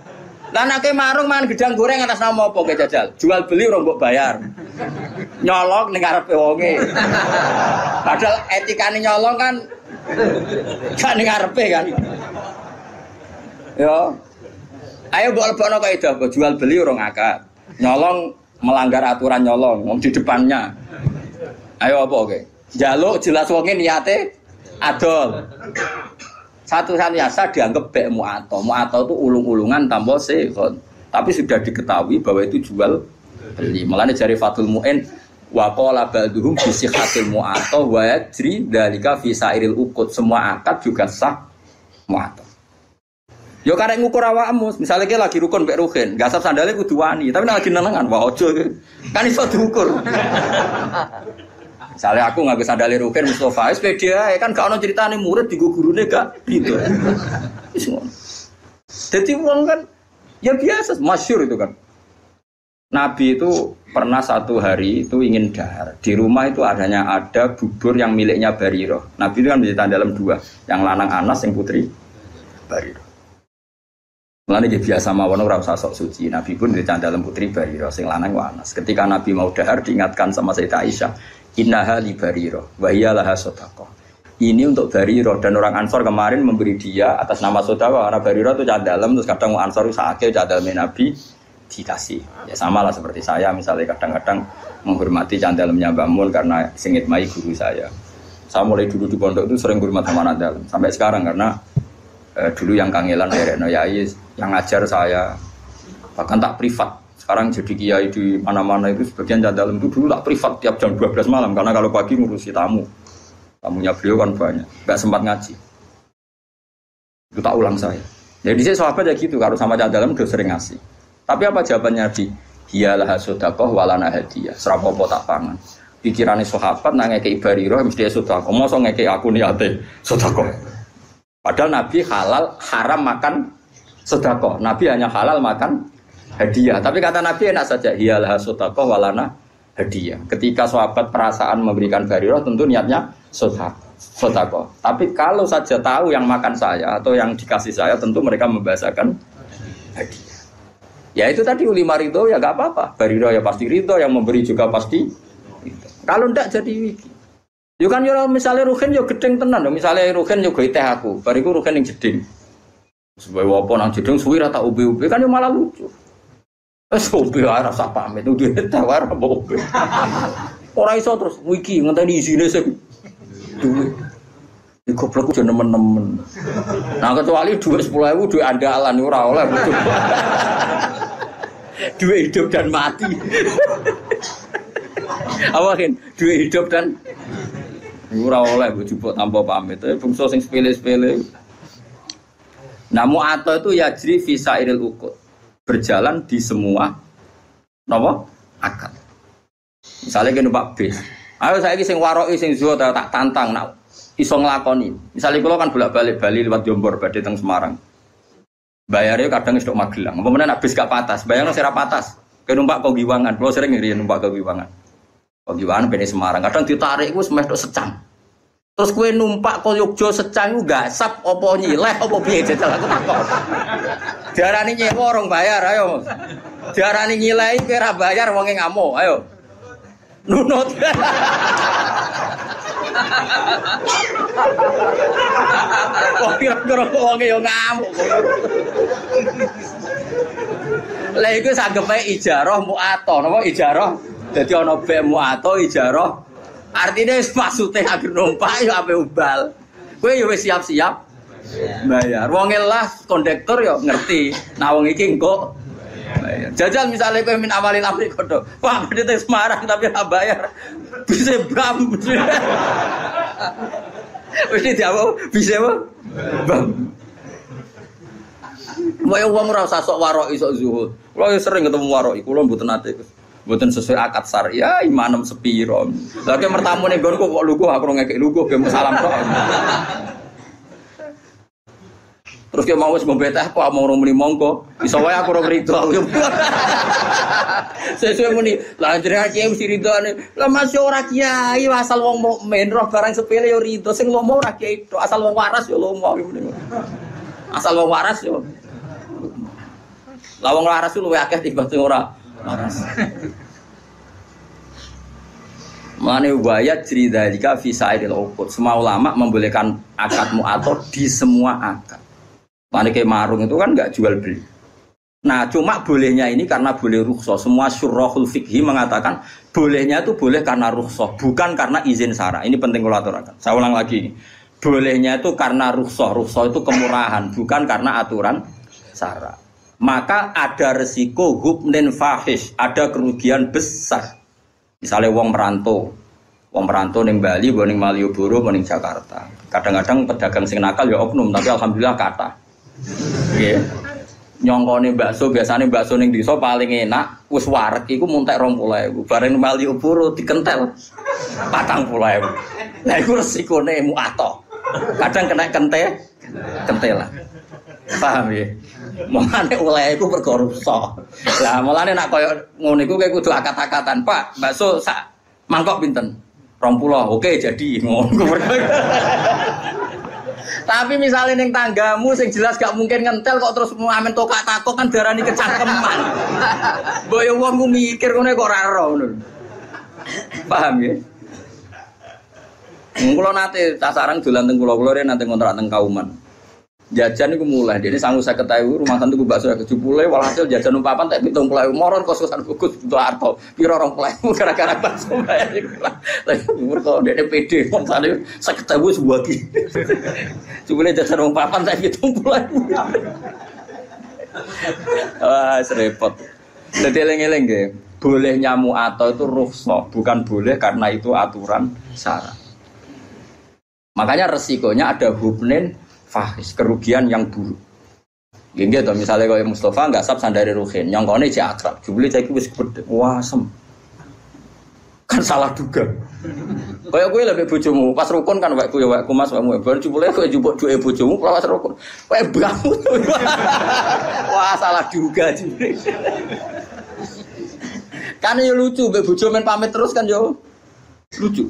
Lah nek marung mangan gedang goreng atas nama apa ke jajal? Jual beli ora mbok bayar. Nyolong ning ngarepe wonge. Padahal etikane nyolong kan gak ning ngarepe kan. Yo. Ayo mbok lebokno kaidah jual beli ora ngakak. Nyolong melanggar aturan nyolong wong di depannya. Ayo apa oke? Njaluk jelas wonge niate adol. Satu-satunya asa dianggap bek mu'ato. Mu'ato itu ulung-ulungan tanpa sehon. Tapi sudah diketahui bahwa itu jual beli. Mulanya jari Fathul Mu'in wa qala ba'duhum bi sihhatil mu'ato wa yajri dzalika fi sairil uqud. Semua akad juga sah mu'ato. Yo karek ngukur awakmu, misalnya ki lagi rukun mbek Ruhin, gasap sandale kudu wani, tapi nek lagi nenengan wah ojo kan iso diukur. Misalnya aku nganggo sandale Ruhin Mustofa, wis pede ae kan gak ono critane murid digo gurune gak gitu. Wis ngono. Dadi wong kan ya biasa, masyhur itu kan. Nabi itu pernah satu hari itu ingin dahar. Di rumah itu ada bubur yang miliknya Barirah. Nabi itu kan menceritakan dalam dua, yang lanang Anas, yang putri Barirah. Mulane dia biasa mawon ora usah sok suci. Nabi pun dicandak dalam putri Barirah sing lanang Anas. Ketika Nabi mau dahar diingatkan sama Sayyidah Aisyah, "Innaha li Barirah wa hiya laha shadaqah." Ini untuk Barirah dan orang Ansor kemarin memberi dia atas nama sedekah karena Barirah itu cah dalam terus kadang Ansor sakake cah dalam Nabi dikasih. Ya samalah seperti saya misalnya kadang-kadang menghormati cah dalamnya Mbak Mun karena singit mai guru saya. Saya mulai dulu di pondok itu sering hormat sama anak dalam sampai sekarang karena dulu yang kangelan Rekno Yai yang ngajar saya bahkan tak privat sekarang jadi kiai di mana-mana itu sebagian dalam itu dulu tak privat tiap jam 12 malam karena kalau pagi ngurusi tamunya beliau kan banyak nggak sempat ngaji itu tak ulang saya jadi saya sahabat ya gitu kalau sama dalam udah sering ngasih tapi apa jawabannya Nabi hiyalah sedekah walana hadiah serapopo tak pangan pikirannya sahabat nang ngekei Barirah mesti sedekah mosok ngekei aku niate sedekah. Padahal Nabi halal haram makan sedekah. Nabi hanya halal makan hadiah. Tapi kata Nabi enak saja. Hiyalah sedekah walana hadiah. Ketika sahabat perasaan memberikan Barirah tentu niatnya sedekah. Tapi kalau saja tahu yang makan saya atau yang dikasih saya tentu mereka membahasakan hadiah. Ya itu tadi ulama ridho ya gak apa-apa. Barirah ya pasti ridho, yang memberi juga pasti ridho. Kalau enggak jadi wiki. Yo kan yo misalnya Ruhin yo gedeng tenan, misalnya Ruhin yo gawe teh aku, bariku Ruhin yang jeding. Sebagai apa nang jeding suwi ra tak ube-ube kan yo malah lucu. Wes ube ora rasa pamit duwe tawar apa ube. Ora iso terus wiki ngenteni isine sing duwe. Iki goblok yo nemen-nemen. Nah kecuali duit 10.000 duit andalan ora oleh. Duit hidup dan mati. Awakin duit hidup dan ora oleh bojubuk tanpa pamit. Bungsu sing sepele-sepele. Nah mu'ato itu yajri fi sairil uqud. Berjalan di semua napa? Akad. Misalnya kene numpak bis. Ayo saiki sing waroki sing zuhud tak tantang nak iso nglakoni. Misalnya kula kan bolak-balik Bali lewat Jombor badhe teng Semarang. Bayarnya kadang wis tok Magelang. Apa meneh nak bis gak patas, bayarnya ora patas. Kene numpak kok Giwangan. Kula sering ngriyen numpak ke Giwangan. Giwangan bene Semarang, kadang ditarik ku semeh tok secang. Terus kowe numpak kok Yogya secang ku gasap apa nyileh apa piye jajal aku takon. Diarani nyewa orang bayar ayo. Diarani nyileh kowe ora bayar wonge ngamuk, ayo. Nunut. Kok kira-kira wonge yo ngamuk. Lah iku sanggepe ijarah mu'ato, napa ijarah? Jadi ana bek mu'ato ijarah. Artinya maksudnya agar numpak ya ape ubal. Kowe ya wis siap-siap bayar. Wong lah kondektur ya ngerti. Nah wong iki engko bayar. Jajal misalnya kowe min awalil amri kodo. Wah, bedhe teng Semarang tapi ora bayar. Bisa bam. Wis dijawab bisa apa? Bam. Mau wong ora usah sok warok sok zuhud. Kulo sering ketemu warok, kulo mboten nate. Mboten sesuai akad syariah, imanem sepiro. Lah ke mertamu ning nggonku kok lugu aku ngekek lugu ge salam tok. Terus dia mau ngombe teh kok mau muni monggo. Iso wae aku ora rido aku. Sesuai muni, lah jenengan kiai mesti ridone. Lah Mas yo ora kiai, asal wong mukmin roh barang sepele yo rido. Sing lomo ora kiai tok, asal wong waras yo lomo. Asal wong waras yo. Lah wong waras luwih akeh timbang sing ora waras. Mane wayat cerita jika fisaidil uqud. Semua ulama membolehkan akad mu'athah di semua akad. Mane kayak marung itu kan enggak jual beli. Nah, cuma bolehnya ini karena boleh rukhsah. Semua syurahul fikhi mengatakan bolehnya itu boleh karena rukhsah, bukan karena izin syara. Ini penting kalau aturakan. Saya ulang lagi ini. Bolehnya itu karena rukhsah. Rukhsah itu kemurahan, bukan karena aturan syara. Maka ada resiko hubnin fahish, ada kerugian besar. Misalnya wong merantau ning Bali, ning Malioboro, ning Jakarta. Kadang-kadang pedagang sing nakal ya oknum, tapi alhamdulillah kata. Nggih. Nyongkone bakso, biasane bakso ning desa paling enak, wis wareg iku muntek 20.000. Bareng Malioboro dikentel 40.000. Lah iku resikone mu'athah. Kadang kena kentelan. Paham ya? Mulane oleh iku perkara rusak. Lah mulane nek koyo ngono iku kudu akat-akatan, Pak. Bakso sak mangkok pinten? 20. Oke, jadi ngono. Tapi misalnya ning tanggamu sing jelas gak mungkin ngentel kok terus amen tokak takok kan darani kecangkeman. Mbok yo wong ku mikir ngene kok ora ero ngono. Paham ya? Kula nate tasarang dolan teng kula nate ngontrak teng Kauman. Jajan iku mulai, dene sanggup 50.000 rumah santu ku bakso 70.000 walhasil jajan umpapan tak 70.000 moron kos-kosan bagus untuk harta piro 20.000 gara-gara bakso bayar iku lah. Umur kok dene PD wong sane 50.000 sebuah ki. Jebule jajan umpapan tak 70.000. Wah, repot. Dadi eling-eling nggih. Bolehnya mu'athah itu rukhsah, bukan boleh karena itu aturan syara. Makanya resikonya ada hubnin fahis, kerugian yang buruk. Gini gitu, misalnya kalau Mustafa nggak sab sandari Ruhin, nyongkone cek akrab, jubli cek wis gede, wasem, kan salah duga. Kayak gue lebih bojomu, pas rukun kan wakku ya wakku mas wakmu, baru jubli gue jubuk dua bojomu, pas rukun, kayak bangun, wah salah duga jubli. Kan ya lucu, bojo main pamit terus kan yo lucu.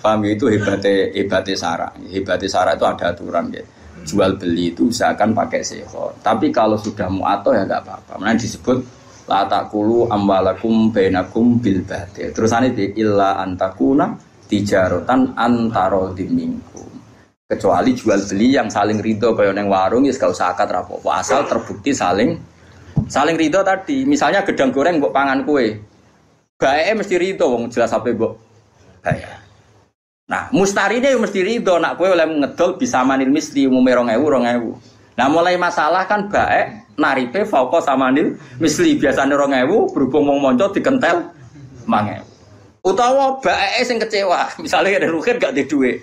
Paham itu hebatnya syara. Hebatnya syara itu ada aturan ya. Jual beli itu usahakan pakai seho. Tapi kalau sudah mu'athah ya enggak apa-apa. Mana disebut la taqulu amwalakum bainakum bil batil. Terusane di illa antakuna tijaratan antara minkum. Kecuali jual beli yang saling ridho kaya ning warung ya gak usah akad rapopo. Asal terbukti saling ridho tadi. Misalnya gedang goreng mbok pangan kue. Baeke mesti ridho wong jelas ape mbok bayar. Nah, mustarine yo mesti ridho nak kowe oleh ngedol bisa manil misli umume 2.000. Nah, mulai masalah kan baek naripe fauqa samanil misli biasane 2.000 berhubung wong monco dikentel 5.000. Utawa baeke sing kecewa, misale ada rugen gak duwe dhuwit.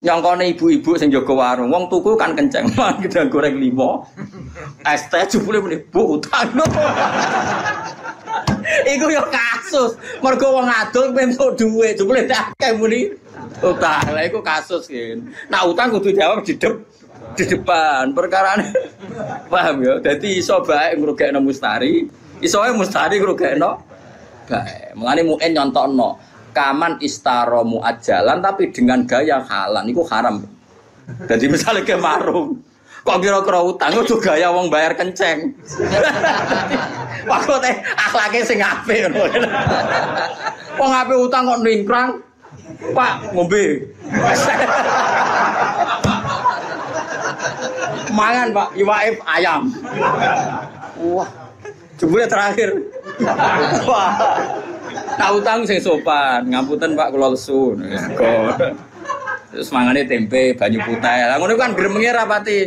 Nyongkone ibu-ibu sing jaga warung, wong tuku kan kenceng, gedang goreng 5. Es teh jebule muni Bu utang. Iku yo kasus. Mergo wong adol pentuk dhuwit, jebule akeh muni utang. Lah iku kasus kan. Nah utang kudu jawab di depan. Perkarane paham ya. Dadi iso bae ngrugekno mustari, iso wae mustari ngrugekno bae. Mulane muen nyontokno kaman istara muajjalan tapi dengan gaya halan iku haram. Jadi misalnya ke marung, kok kira-kira utang itu gaya wong bayar kenceng. Waktu teh akhlake sing apik ngono. Wong apik utang kok ningkrang. Pak ngombe. Mangan Pak, iwake ayam. Wah. Jebule terakhir. Wah. Nah utang sing sopan, ngapunten Pak kula lesu. Terus mangane tempe, banyu putih. Lah ngono kan gremenge rapati.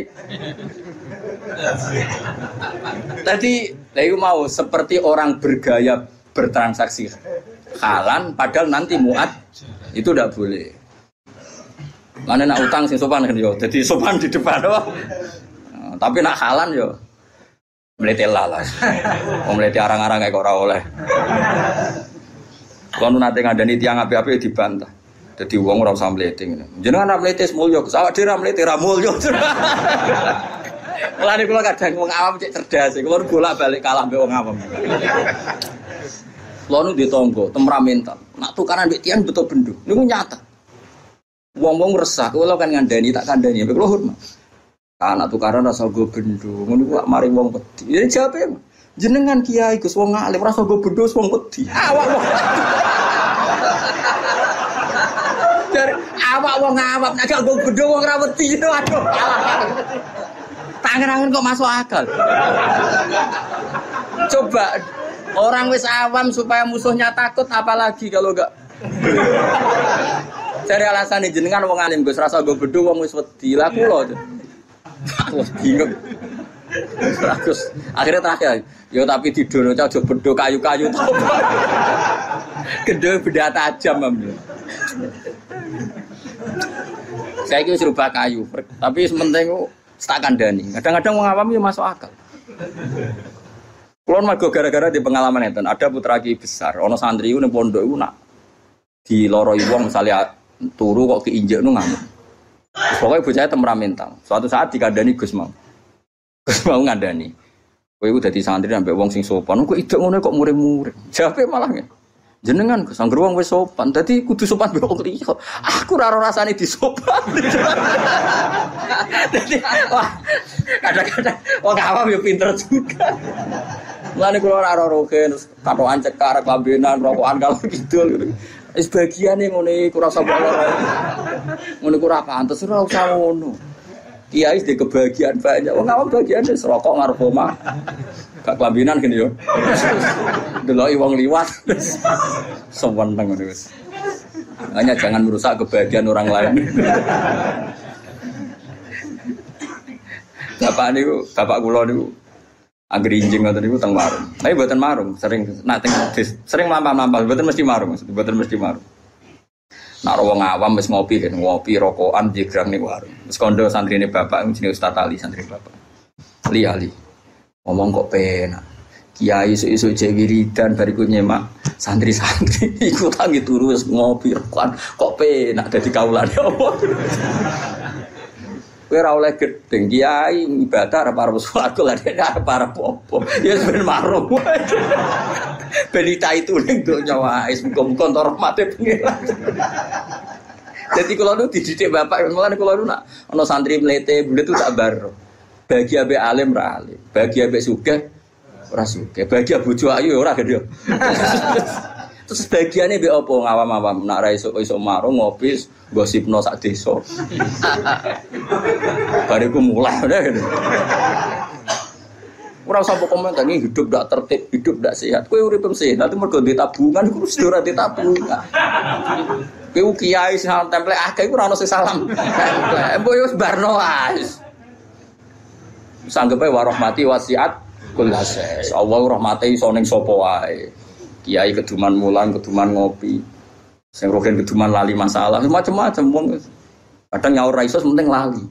Tadi iku mau seperti orang bergaya bertransaksi halan padahal nanti muat itu tidak boleh. Mana nak utang sing sopan kan yo. Jadi sopan di depan doh. Tapi nak halan yo mlete lalas. Wong mlete arang-arang kok ora oleh. Kalau nanti ngandani tiang api-api dibantah. Dadi wong ora usah mlete ngene. Jenengan ra mlete mulya, awak dhewe ra mlete ra mulya. Mulane kula kadang wong awam cek cerdas, kula bolak-balik kalah mbek wong awam. Kula nu di tangga, temperamental. Nak tukaran mbek tiyang beto bendo. Niku nyata. Wong-wong resah, kula kan ngandani tak kandhani, mbek kula hormat. Anak tukaran rasa go bendo, ngono ku mari wong wedi. Ya jawabe jenengan kiai Gus wong alim rasa go bendo wong wedi. Awak wong. Dari awak wong awam nek gak go bendo wong ra wedi. Aduh. Tangan-tangan kok masuk akal. Coba orang wis awam supaya musuhnya takut apalagi kalau enggak. Cari alasan jenengan wong alim Gus rasa go bendo wong wis wedi. Lah kula. Wah bingung. Terus akhirnya terakhir, yo tapi tidur aja bedo kayu-kayu to. Gede beda tajam ambil. Saya iki wis rubah kayu, tapi sementing tak kandhani. Kadang-kadang wong awam yo masuk akal. Kulon mergo gara-gara di pengalaman enten, ada putra ki besar, ana santri ku ning pondok iku nak diloroi wong misalnya turu kok keinjek nu ngamuk. Pokoknya bocahnya temperamental. Suatu saat dikandani Gus mau ngandani. Kowe iku dadi santri ambek wong sing sopan. Kok idek ngono kok murid-murid. Jape malah ngene. Jenengan Gus anggere wong wis sopan. Dadi kudu sopan mbek wong liya. Aku ora rasane disopan. Dadi wah kadang-kadang wong awam yo pinter juga. Mulane kula ora roke terus katokan cekar klambenan rokokan kalau gitu. Wis bagiane ngene iku rasa bolor. Ngono ku ora pantes ora usah ngono. Kiai dhe kebahagiaan banyak. Wong awam bagiane rokok ngarep omah. Gak klambinan gini yo. Deloki wong liwat. Seneng ngono wis. Hanya jangan merusak kebahagiaan orang lain. Bapak kula niku anggere injing ngoten niku teng warung. Tapi mboten marung, sering mlampah-mlampah, mboten mesti marung, mboten mesti marung. Nak wong awam wis ngopi kan, ngopi rokokan jegrang ning warung. Wis kandha santrine bapak jenenge Ustaz Ali, santri bapak. Ali. Ngomong kok penak. Kiai isu-isu wiridan bariku nyemak santri-santri iku tangi turu wis ngopi rokokan kok penak dadi kaulane apa. Kowe ora oleh gedeng kiai ibadah arep swarga lha arep apa. Ya ben marung. Benita itu ning donya wae muga-muga entuk rahmate pengiran. Dadi kula nu dididik bapak mulane kula nu nak ana santri mlete bulet tak baro. Bagi ambek alim ra alim, bagi ambek sugih ora sugih, bagi bojo ayu ora gedhe. Terus bagiane mbek apa ngawam-awam nak ra iso marung ngopi gosipno sak desa. Bariku mulai udah gitu. Ora usah komentar ini hidup ndak tertib, hidup ndak sehat. Kowe urip sehat itu mergo ndek tabungan iku wis ora ndek tabungan. Kowe kiai sing templek akeh iku ora ono sing salam. Mbok yo barno wae. Sanggepe wa rahmati wasiat kullases. Allah rahmate iso ning sapa wae. Kiai keduman mulang, keduman ngopi. Sing rogen keduman lali masalah, macam-macam wong. Kadang nyaur ra iso penting lali.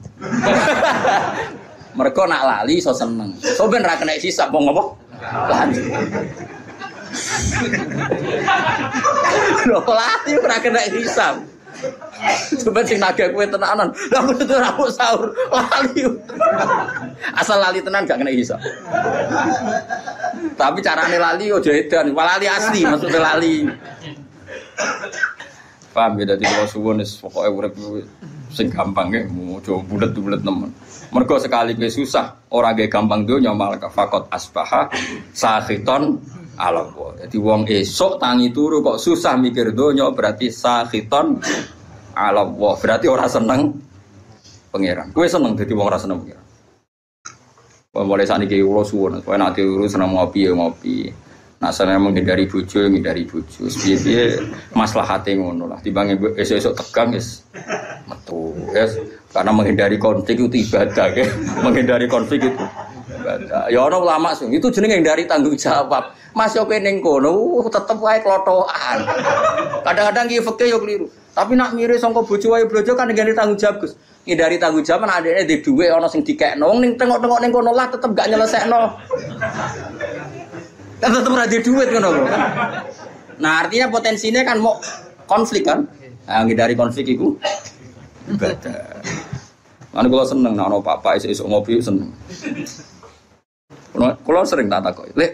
Mereka nak lali iso seneng. So ben ra kena hisab wong apa? Lali. Lho lali ora kena hisab. Coba sing naga kowe tenanan. Lah kudu ora sahur lali. Asal lali tenan gak kena hisab. Tapi carane lali ojo edan, lali asli maksudnya lali. Paham ya, dadi kula suwun wis pokoke urip sing gampang nggih, ojo bulet-bulet nemen. Mergo sekali kowe susah, ora nggih gampang donya malah fakot asbaha sakhiton ala Allah. Dadi wong esuk tangi turu kok susah mikir donya berarti sakhiton ala Allah. Berarti ora seneng pangeran. Kowe seneng dadi wong ora seneng pangeran. Mulai saniki kula suwun, kowe nek turu seneng ngopi ya ngopi. Nak seneng menghindari bojo, menghindari bojo. Piye-piye maslahate ngono lah. Timbang esuk-esuk tegang wis metu. Yes. Karena menghindari konflik itu ibadah, ya. Menghindari konflik itu ibadah. Ya ana ulama sing itu jenenge menghindari tanggung jawab. Mas yo ning kono tetep wae klotokan. Kadang-kadang ki fikih yo keliru. Tapi nak mirip sangka bojo wae blojo kan menghindari tanggung jawab, Gus. Ngindari tanggung jawab nek adekne di dhuwit ana sing dikekno wong ning tengok-tengok ning kono lah tetep gak nyelesekno. Kan tetep ora di duit ngono lho kan. Nah, artinya potensinya kan mau konflik kan. Ngindari konflik iku ibadah. Lan kula seneng nek ana papa esuk ngopi seneng. Kula sering tak takoki, "Lek,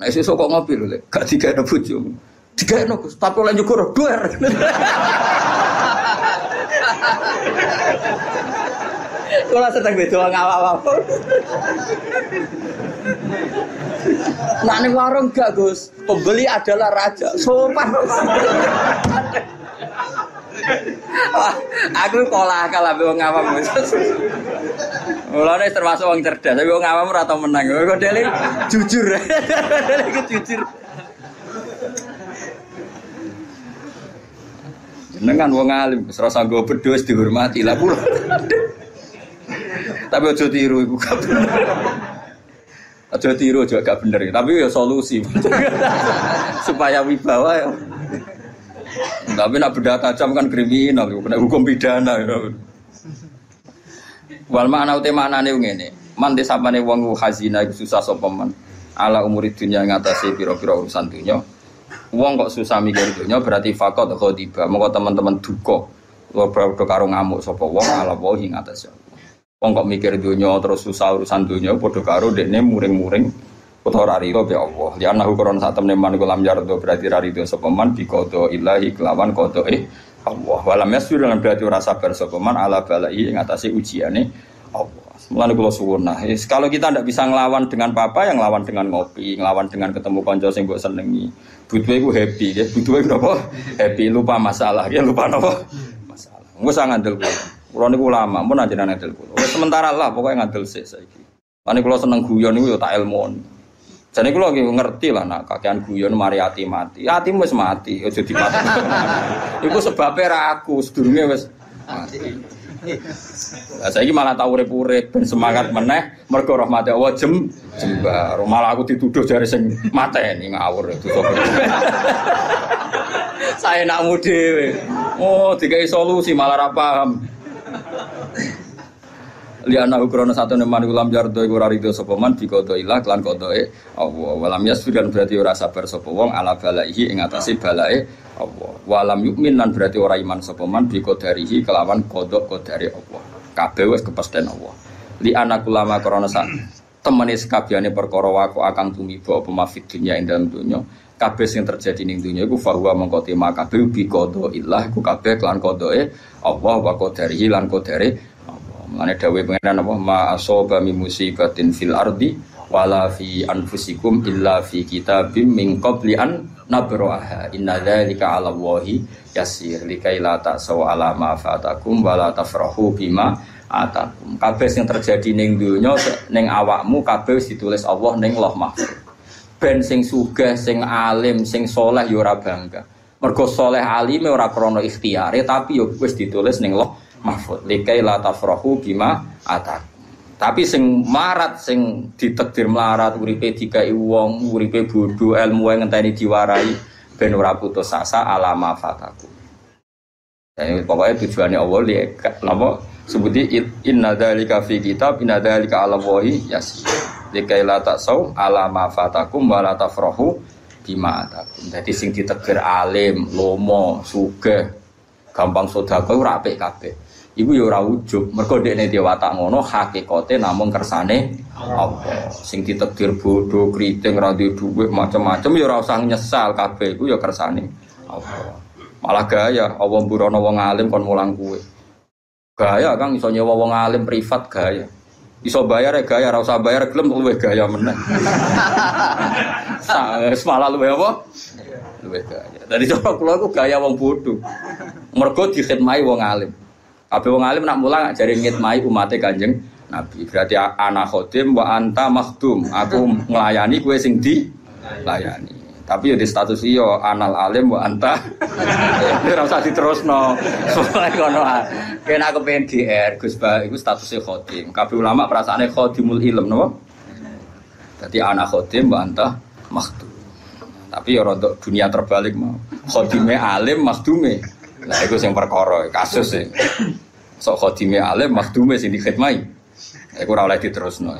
nek esuk kok ngopi lho, Lek, gak digawe bojomu." Digawe Gus, tapi oleh nyukur duer. Kula sedang beda ngawak-awak. Nah ning warung gak Gus, pembeli adalah raja. Sopan. Aku pola akal ambek wong awam. Mulane termasuk wong cerdas, tapi wong awam ora tau menang. Kok dele jujur. Dele jujur. Jenengan wong alim, wis rasa nggo bedhos dihormati lah kula. Tapi aja tiru iku gak bener. Aja tiru juga gak bener, tapi ya solusi. Supaya wibawa ya. Tapi nak beda tajam kan kriminal, kena hukum pidana. Wal makna utemanane ngene. Man desapane wong khazina iku susah sapa man. Ala umuri dunya ngatasi pira-pira urusan dunya. Wong kok susah mikir dunya berarti faqat ghadiba. Monggo teman-teman duka. Padha karo ngamuk sapa wong ala wahi ngatasi. Wong kok mikir dunya terus susah urusan dunya padha karo dekne muring-muring utawa rarido be Allah. Ya ana ukuran sak temne man kulam yardo berarti rarido sapa man bi qada ilahi kelawan qadae Allah. Walam yasir lan berarti ora sabar sapa man ala balai ing atase ujiane Allah. Mulane kula suwun nah, kalau kita ndak bisa nglawan dengan papa yang nglawan dengan ngopi, nglawan dengan ketemu kanca sing mbok senengi. Butuhe iku happy, ya. Butuhe napa? Happy lupa masalah, ya lupa napa? Masalah. Wis ngandel kula. Kula niku ulama, mun anjenengan ngandel kula. Wis sementara lah pokoke ngandel sik saiki. Lan kula seneng guyon niku ya tak ilmuon. Jane kula nggih ngerti lah nak kakean guyon mari ati mati. Atimu wis mati, aja dipati. Iku sebabe ra aku, sedurunge wis mati. Lah saiki malah tak urip-urip ben semangat meneh mergo rahmate Allah jembar. Malah aku dituduh jare sing mateni ngawur itu sapa. Saya nakmu dhewe. Oh, dikai solusi malah ra paham. Liana ukrono satu neman ulam jardo iku ora rido sapa man dikodo ilah lan kodoe Allah. Walam yasfiran berarti ora sabar sapa wong ala balaihi ing atase balae Allah. Walam yukmin lan berarti ora iman sapa man biqadarihi kelawan kodok kodare Allah. Kabeh wis kepesten Allah. Liana kulama krana sak temene sakabehane perkara waku akang tumiba apa mafid dunya ing dalem dunya. Kabeh sing terjadi ning dunya iku fahuwa mengko tema kabeh biqada ilah iku kabeh kelan kodoe Allah wa qadarihi lan kodare mane dawuh pengenan apa ma asaba min musibatin fil ardi wala fi anfusikum illa fi kitabim min qabli an nabraha inna dzalika 'ala Allahi yasir likai la ta'saw 'ala ma fatakum wala tafrahu bima atakum. Kabeh sing terjadi ning donya ning awakmu kabeh ditulis Allah ning Lauh Mahfuz. Ben sing sugih sing alim sing saleh ya ora bangga. Mergo saleh alime ora krana ikhtiyare tapi ya wis ditulis ning Lauh Mahfud likai la tafrahu bima atak. Tapi sing marat sing ditakdir melarat uripe dikai wong uripe bodho ilmu wae ngenteni diwarai ben ora putus asa alama fataku. Ya pokoke tujuane Allah li napa sebuti inna dzalika fi kitab inna dzalika ala wahi yasir. Likai la tasau alama fatakum wa la tafrahu bima atakum. Dadi sing ditakdir alim, lomo, sugih, gampang sedekah ora apik kabeh. Iku ya ora ujug, mergo dekne dhewe watak ngono hakikate namung kersane Allah. Sing ditakdir bodho, kriting, ra duwe dhuwit, macam-macam ya ora usah nyesal kabeh iku ya kersane Allah. Malah gaya Allah mburono wong alim kon mulang kuwe. Gaya Kang iso nyewa wong alim privat gaya. Iso bayar ya gaya, ora usah bayar gelem luwih gaya meneh. Malah luwih apa? Luwih gaya. Dadi cara kula iku gaya wong bodho. Mergo dikhidmati wong alim. Kabeh wong alim nak mulang jare ngitmai umate Kanjeng Nabi. Berarti ana khodim wa anta makhdum. Aku nglayani kowe sing dilayani. Tapi ya di status iyo anal alim wa anta. Ora usah diterusno. Soale ngono ae. Kena aku pengen GR Gus Ba iku statusé khodim. Kabeh ulama perasaane khodimul ilm napa? Dadi ana khodim wa anta makhdum. Tapi ya rodok dunia terbalik mau. Khodime alim makhdume. Lah iku sing perkara kasus e. Sok khodime alim makhdume sing dikhidmati. Iku ora oleh diterusno.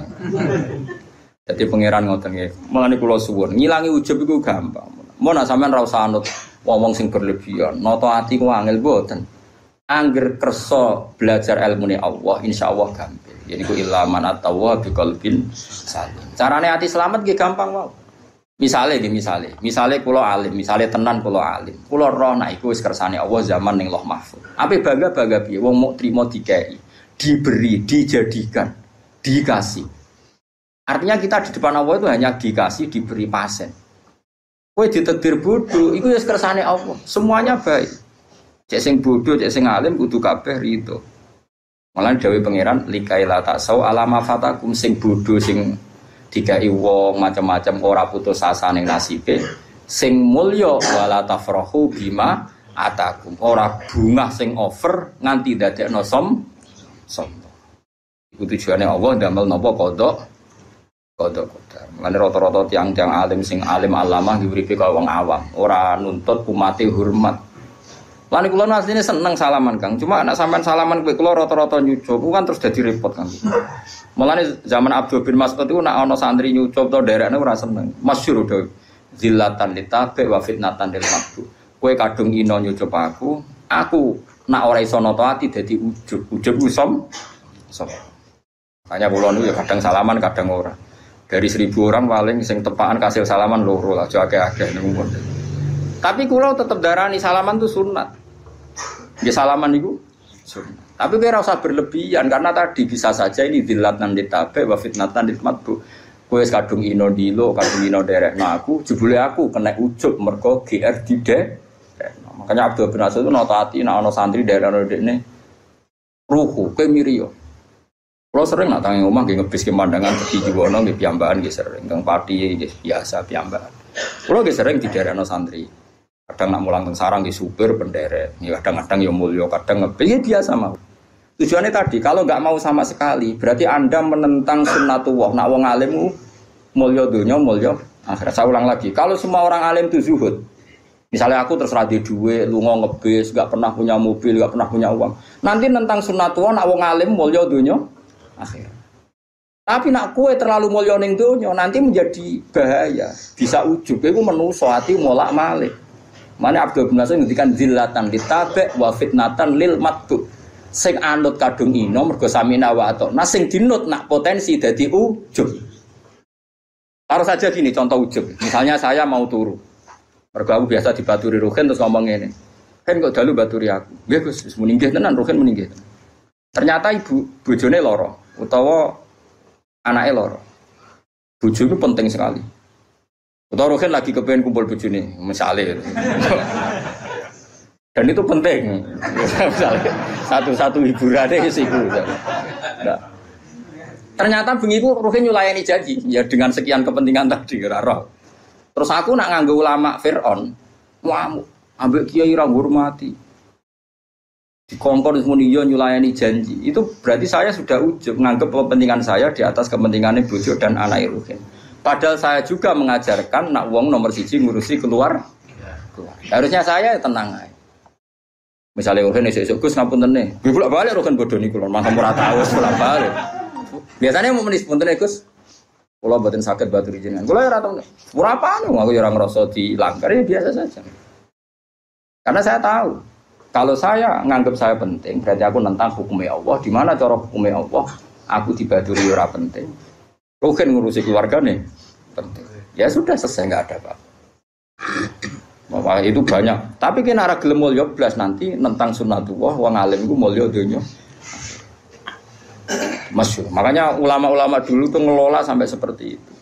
Jadi pangeran ngoten nggih. Mulane kula suwun, ngilangi ujub iku gampang. Mun sampean ra usah anut wong sing berlebihan. Nata ati ku angel mboten. Angger kersa belajar ilmune Allah, insyaallah gampang. Yaiku ilaman atawa biqalbin salim. Carane ati selamat nggih gampang wae. Misale kula alim, misale tenan kula alim. Kula roh nek iku wis kersane Allah zaman ning Lauh Mahfuz. Ape bangga-bangga piye wong mok trimo dikei, diberi, dijadikan, dikasih. Artinya kita di depan Allah itu hanya dikasih, diberi pasen. Kowe ditakdir bodoh, itu ya kersane Allah. Semuanya baik. Cek sing bodoh, cek sing alim kudu kabeh rido. Malah dawuh pangeran likaila tasau alama fatakum sing bodoh sing dikai wong macam-macam ora putus asa ning nasibe. Sing mulya wala tafrahu bima atakum. Ora bungah sing over nganti dadekno sombong. Iku tujuane Allah ndamel napa kodok. Mulane rata-rata tiang-tiang alim sing alim alamah diuripe kaya wong awam, ora nuntut umate hormat. Lan kula asline seneng salaman Kang, cuma nek sampean salaman kowe kula rata-rata nyucup, kan terus dadi repot Kang. Mulane zaman Abdul bin Mas'ud iku nek ana santri nyucup to derekne ora seneng. Masyhur dhewe. Zillatan litabe wa fitnatan lil mabdu. Kowe kadung ino nyucup aku nek ora iso nata ati dadi ujub. Ujub ku som. Makanya kula niku ya kadang salaman kadang ora. Dari 1000 orang paling sing tepakan kasil salaman loro lah, aja akeh-akeh niku. Tapi kula tetep darani salaman itu sunat. Nggih salaman niku sunat. Tapi kowe ora usah berlebihan karena tadi bisa saja ini dilatan ditabe wa fitnatan ditmatbu. Kowe wis kadung ino dilo, kadung ino derekno aku, jebule aku kena ujub mergo GR didek. Makanya Abdul bin Mas'ud itu nata ati nek ana santri daerah dekne ruhu kowe miriyo. Kalau sering nak tangi omah nggih ngebis pemandangan tepi jiwono nggih piyambakan nggih sering teng pati nggih biasa piyambakan. Kalau nggih sering diderekno santri. Kadang nak mulang teng sarang nggih supir penderek, ya kadang-kadang ya mulya, kadang ngebis biasa mau. Tujuannya tadi kalau enggak mau sama sekali berarti Anda menentang sunnatullah. Nak wong alim mulya dunya mulya akhirat. Saya ulang lagi, kalau semua orang alim itu zuhud. Misalnya aku terserah di duit, lunga ngebis, enggak pernah punya mobil, enggak pernah punya uang. Nanti nentang sunnatullah nak wong alim mulya dunya akhir. Tapi nak kue terlalu mulya ning donya nanti menjadi bahaya, bisa ujub. Iku menuso ati molak-malik. Mane Abdul bin Mas'ud ngendikan zillatan ditabe wa fitnatan lil matbu. Sing anut kadung ino mergo samina wa ato. Nah sing dinut nak potensi dadi ujub. Taruh saja gini contoh ujub. Misalnya saya mau turu. Mergo aku biasa dibaturi Ruhin terus ngomong ngene. Kan kok dalu baturi aku. Nggih Gus, wis muningih tenan Ruhin muningih. Ternyata ibu bojone lara utawa anake lara. Bojo itu penting sekali. Utawa Ruhin lagi kepengen kumpul bojone, misale. Dan itu penting. Misalnya satu-satu hiburannya iku. Nah. Ternyata bengi ku Ruhin nyulayani janji ya dengan sekian kepentingan tadi ora roh. Terus aku nak nganggo ulama Fir'aun, ngamuk, ambek kiai ra ngurmati. Dikongkon muni yo nyulayani janji. Itu berarti saya sudah ujub menganggap kepentingan saya di atas kepentingannya bojo dan anak Ruhin. Padahal saya juga mengajarkan nak wong nomor 1 ngurusi keluar. Harusnya saya tenang aja. Misalnya Ruhin esuk-esuk Gus ngapuntene. Nggih bolak-balik Ruhin bodoni kula, mangke ora tahu bolak-balik. Biasanya mau menis punten Gus. Kula mboten saged baturi jenengan. Kula ora tau. Ora apa-apa aku ora ngrasa dilanggar ya biasa saja. Karena saya tahu kalau saya nganggap saya penting, berarti aku nentang hukumnya Allah. Di mana cara hukumnya Allah? Aku dibaduri ora penting. Ruhin ngurusi keluarga nih penting. Ya sudah selesai, nggak ada apa-apa. Itu banyak. Tapi kena arah gelem mulya blas nanti nentang sunnatullah, wong alim ku mulya donya. Masyhur. Makanya ulama-ulama dulu tuh ngelola sampai seperti itu.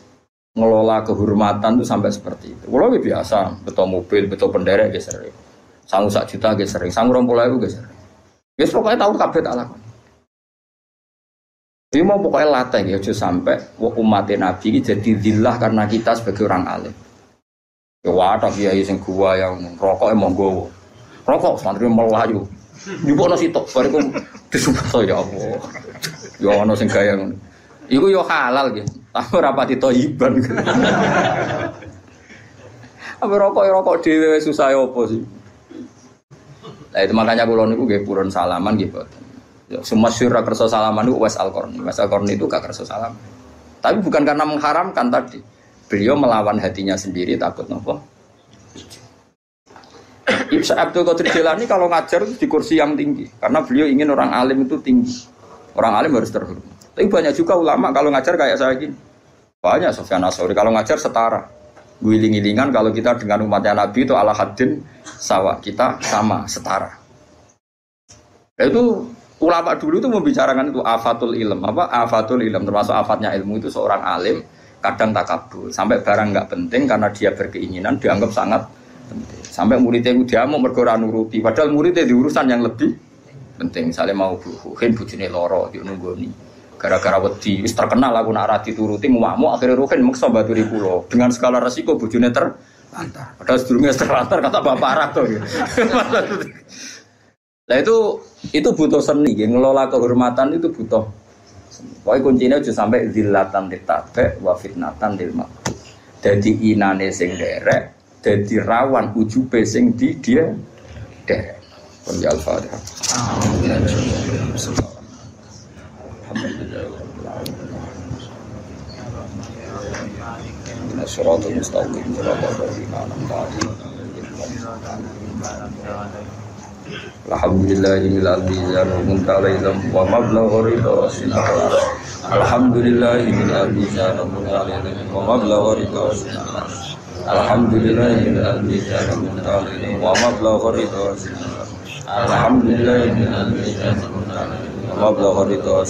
Ngelola kehormatan tuh sampai seperti itu. Kalau biasa, betul mobil, betul penderek ge sering. Sangu 1 juta ge sering, sangu 20.000 ge sering. Wis pokoke tahu kabeh tak lakon. Ini mau pokoknya latih ya, aja sampai umat Nabi ini jadi zillah karena kita sebagai orang alim. Ya wadah kiai sing gua yang rokok emang gowo. Rokok santri melayu. Nyuwun sitok bariku disumpah ya Allah. Ya ono sing gaya ngono. Iku yo halal nggih. Tapi ora pati thayyiban. Apa rokok dhewe susah opo sih? Lah itu makanya kula niku nggih purun salaman nggih boten. Ya semua syura kersa salaman niku Wes Al-Qarni. Wes Al-Qarni itu gak kersa salaman. Tapi bukan karena mengharamkan tadi. Beliau melawan hatinya sendiri takut napa? Ibnu Abdul Qadir Jilani kalau ngajar itu di kursi yang tinggi karena beliau ingin orang alim itu tinggi. Orang alim harus terhormat. Tapi banyak juga ulama kalau ngajar kayak saya gini. Banyak Sufyan Ats-Tsauri kalau ngajar setara. Guling-gilingan kalau kita dengan umatnya Nabi itu ala haddin sawa, kita sama, setara. Itu ulama dulu itu membicarakan itu afatul ilm, afatul ilm termasuk afatnya ilmu itu seorang alim kadang takabur sampai barang nggak penting karena dia berkeinginan dianggap sangat penting. Sampai muridnya itu dia mau mergo ora nuruti, padahal muridnya di urusan yang lebih penting. Misalnya mau buhin bojone loro di nunggoni. Gara-gara wedi wis terkenal aku nak ra dituruti ngamuk akhirnya Ruhin maksa baturi kula dengan segala resiko bojone terlantar. Padahal sedurunge terlantar kata bapak Arab to. Nah itu butuh seni, ngelola kehormatan itu butuh. Pokoknya kuncinya aja sampai zillatan ditabe wa fitnatan lil maqbul. Dadi inane sing derek, dadi rawan ujube sing di dia derek. Penjal Fatihah. Siratal mustaqim siratal ladzina an'amta 'alaihim Alhamdulillahil mizan muntalayhim wa mablaghu ridha Alhamdulillahil mizan muntalayhim wa mablaghu ridha Alhamdulillahil mizan muntalayhim wa mablaghu ridha Alhamdulillahil mizan muntalayhim wa mablaghu ridha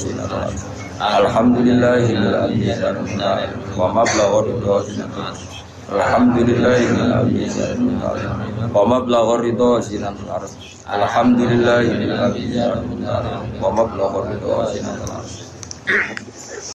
Alhamdulillahil mizan muntalayhim wa mablaghu ridha Alhamdulillahil mizan muntalayhim wa mablaghu ridha Alhamdulillahil mizan muntalayhim wa mablaghu ridha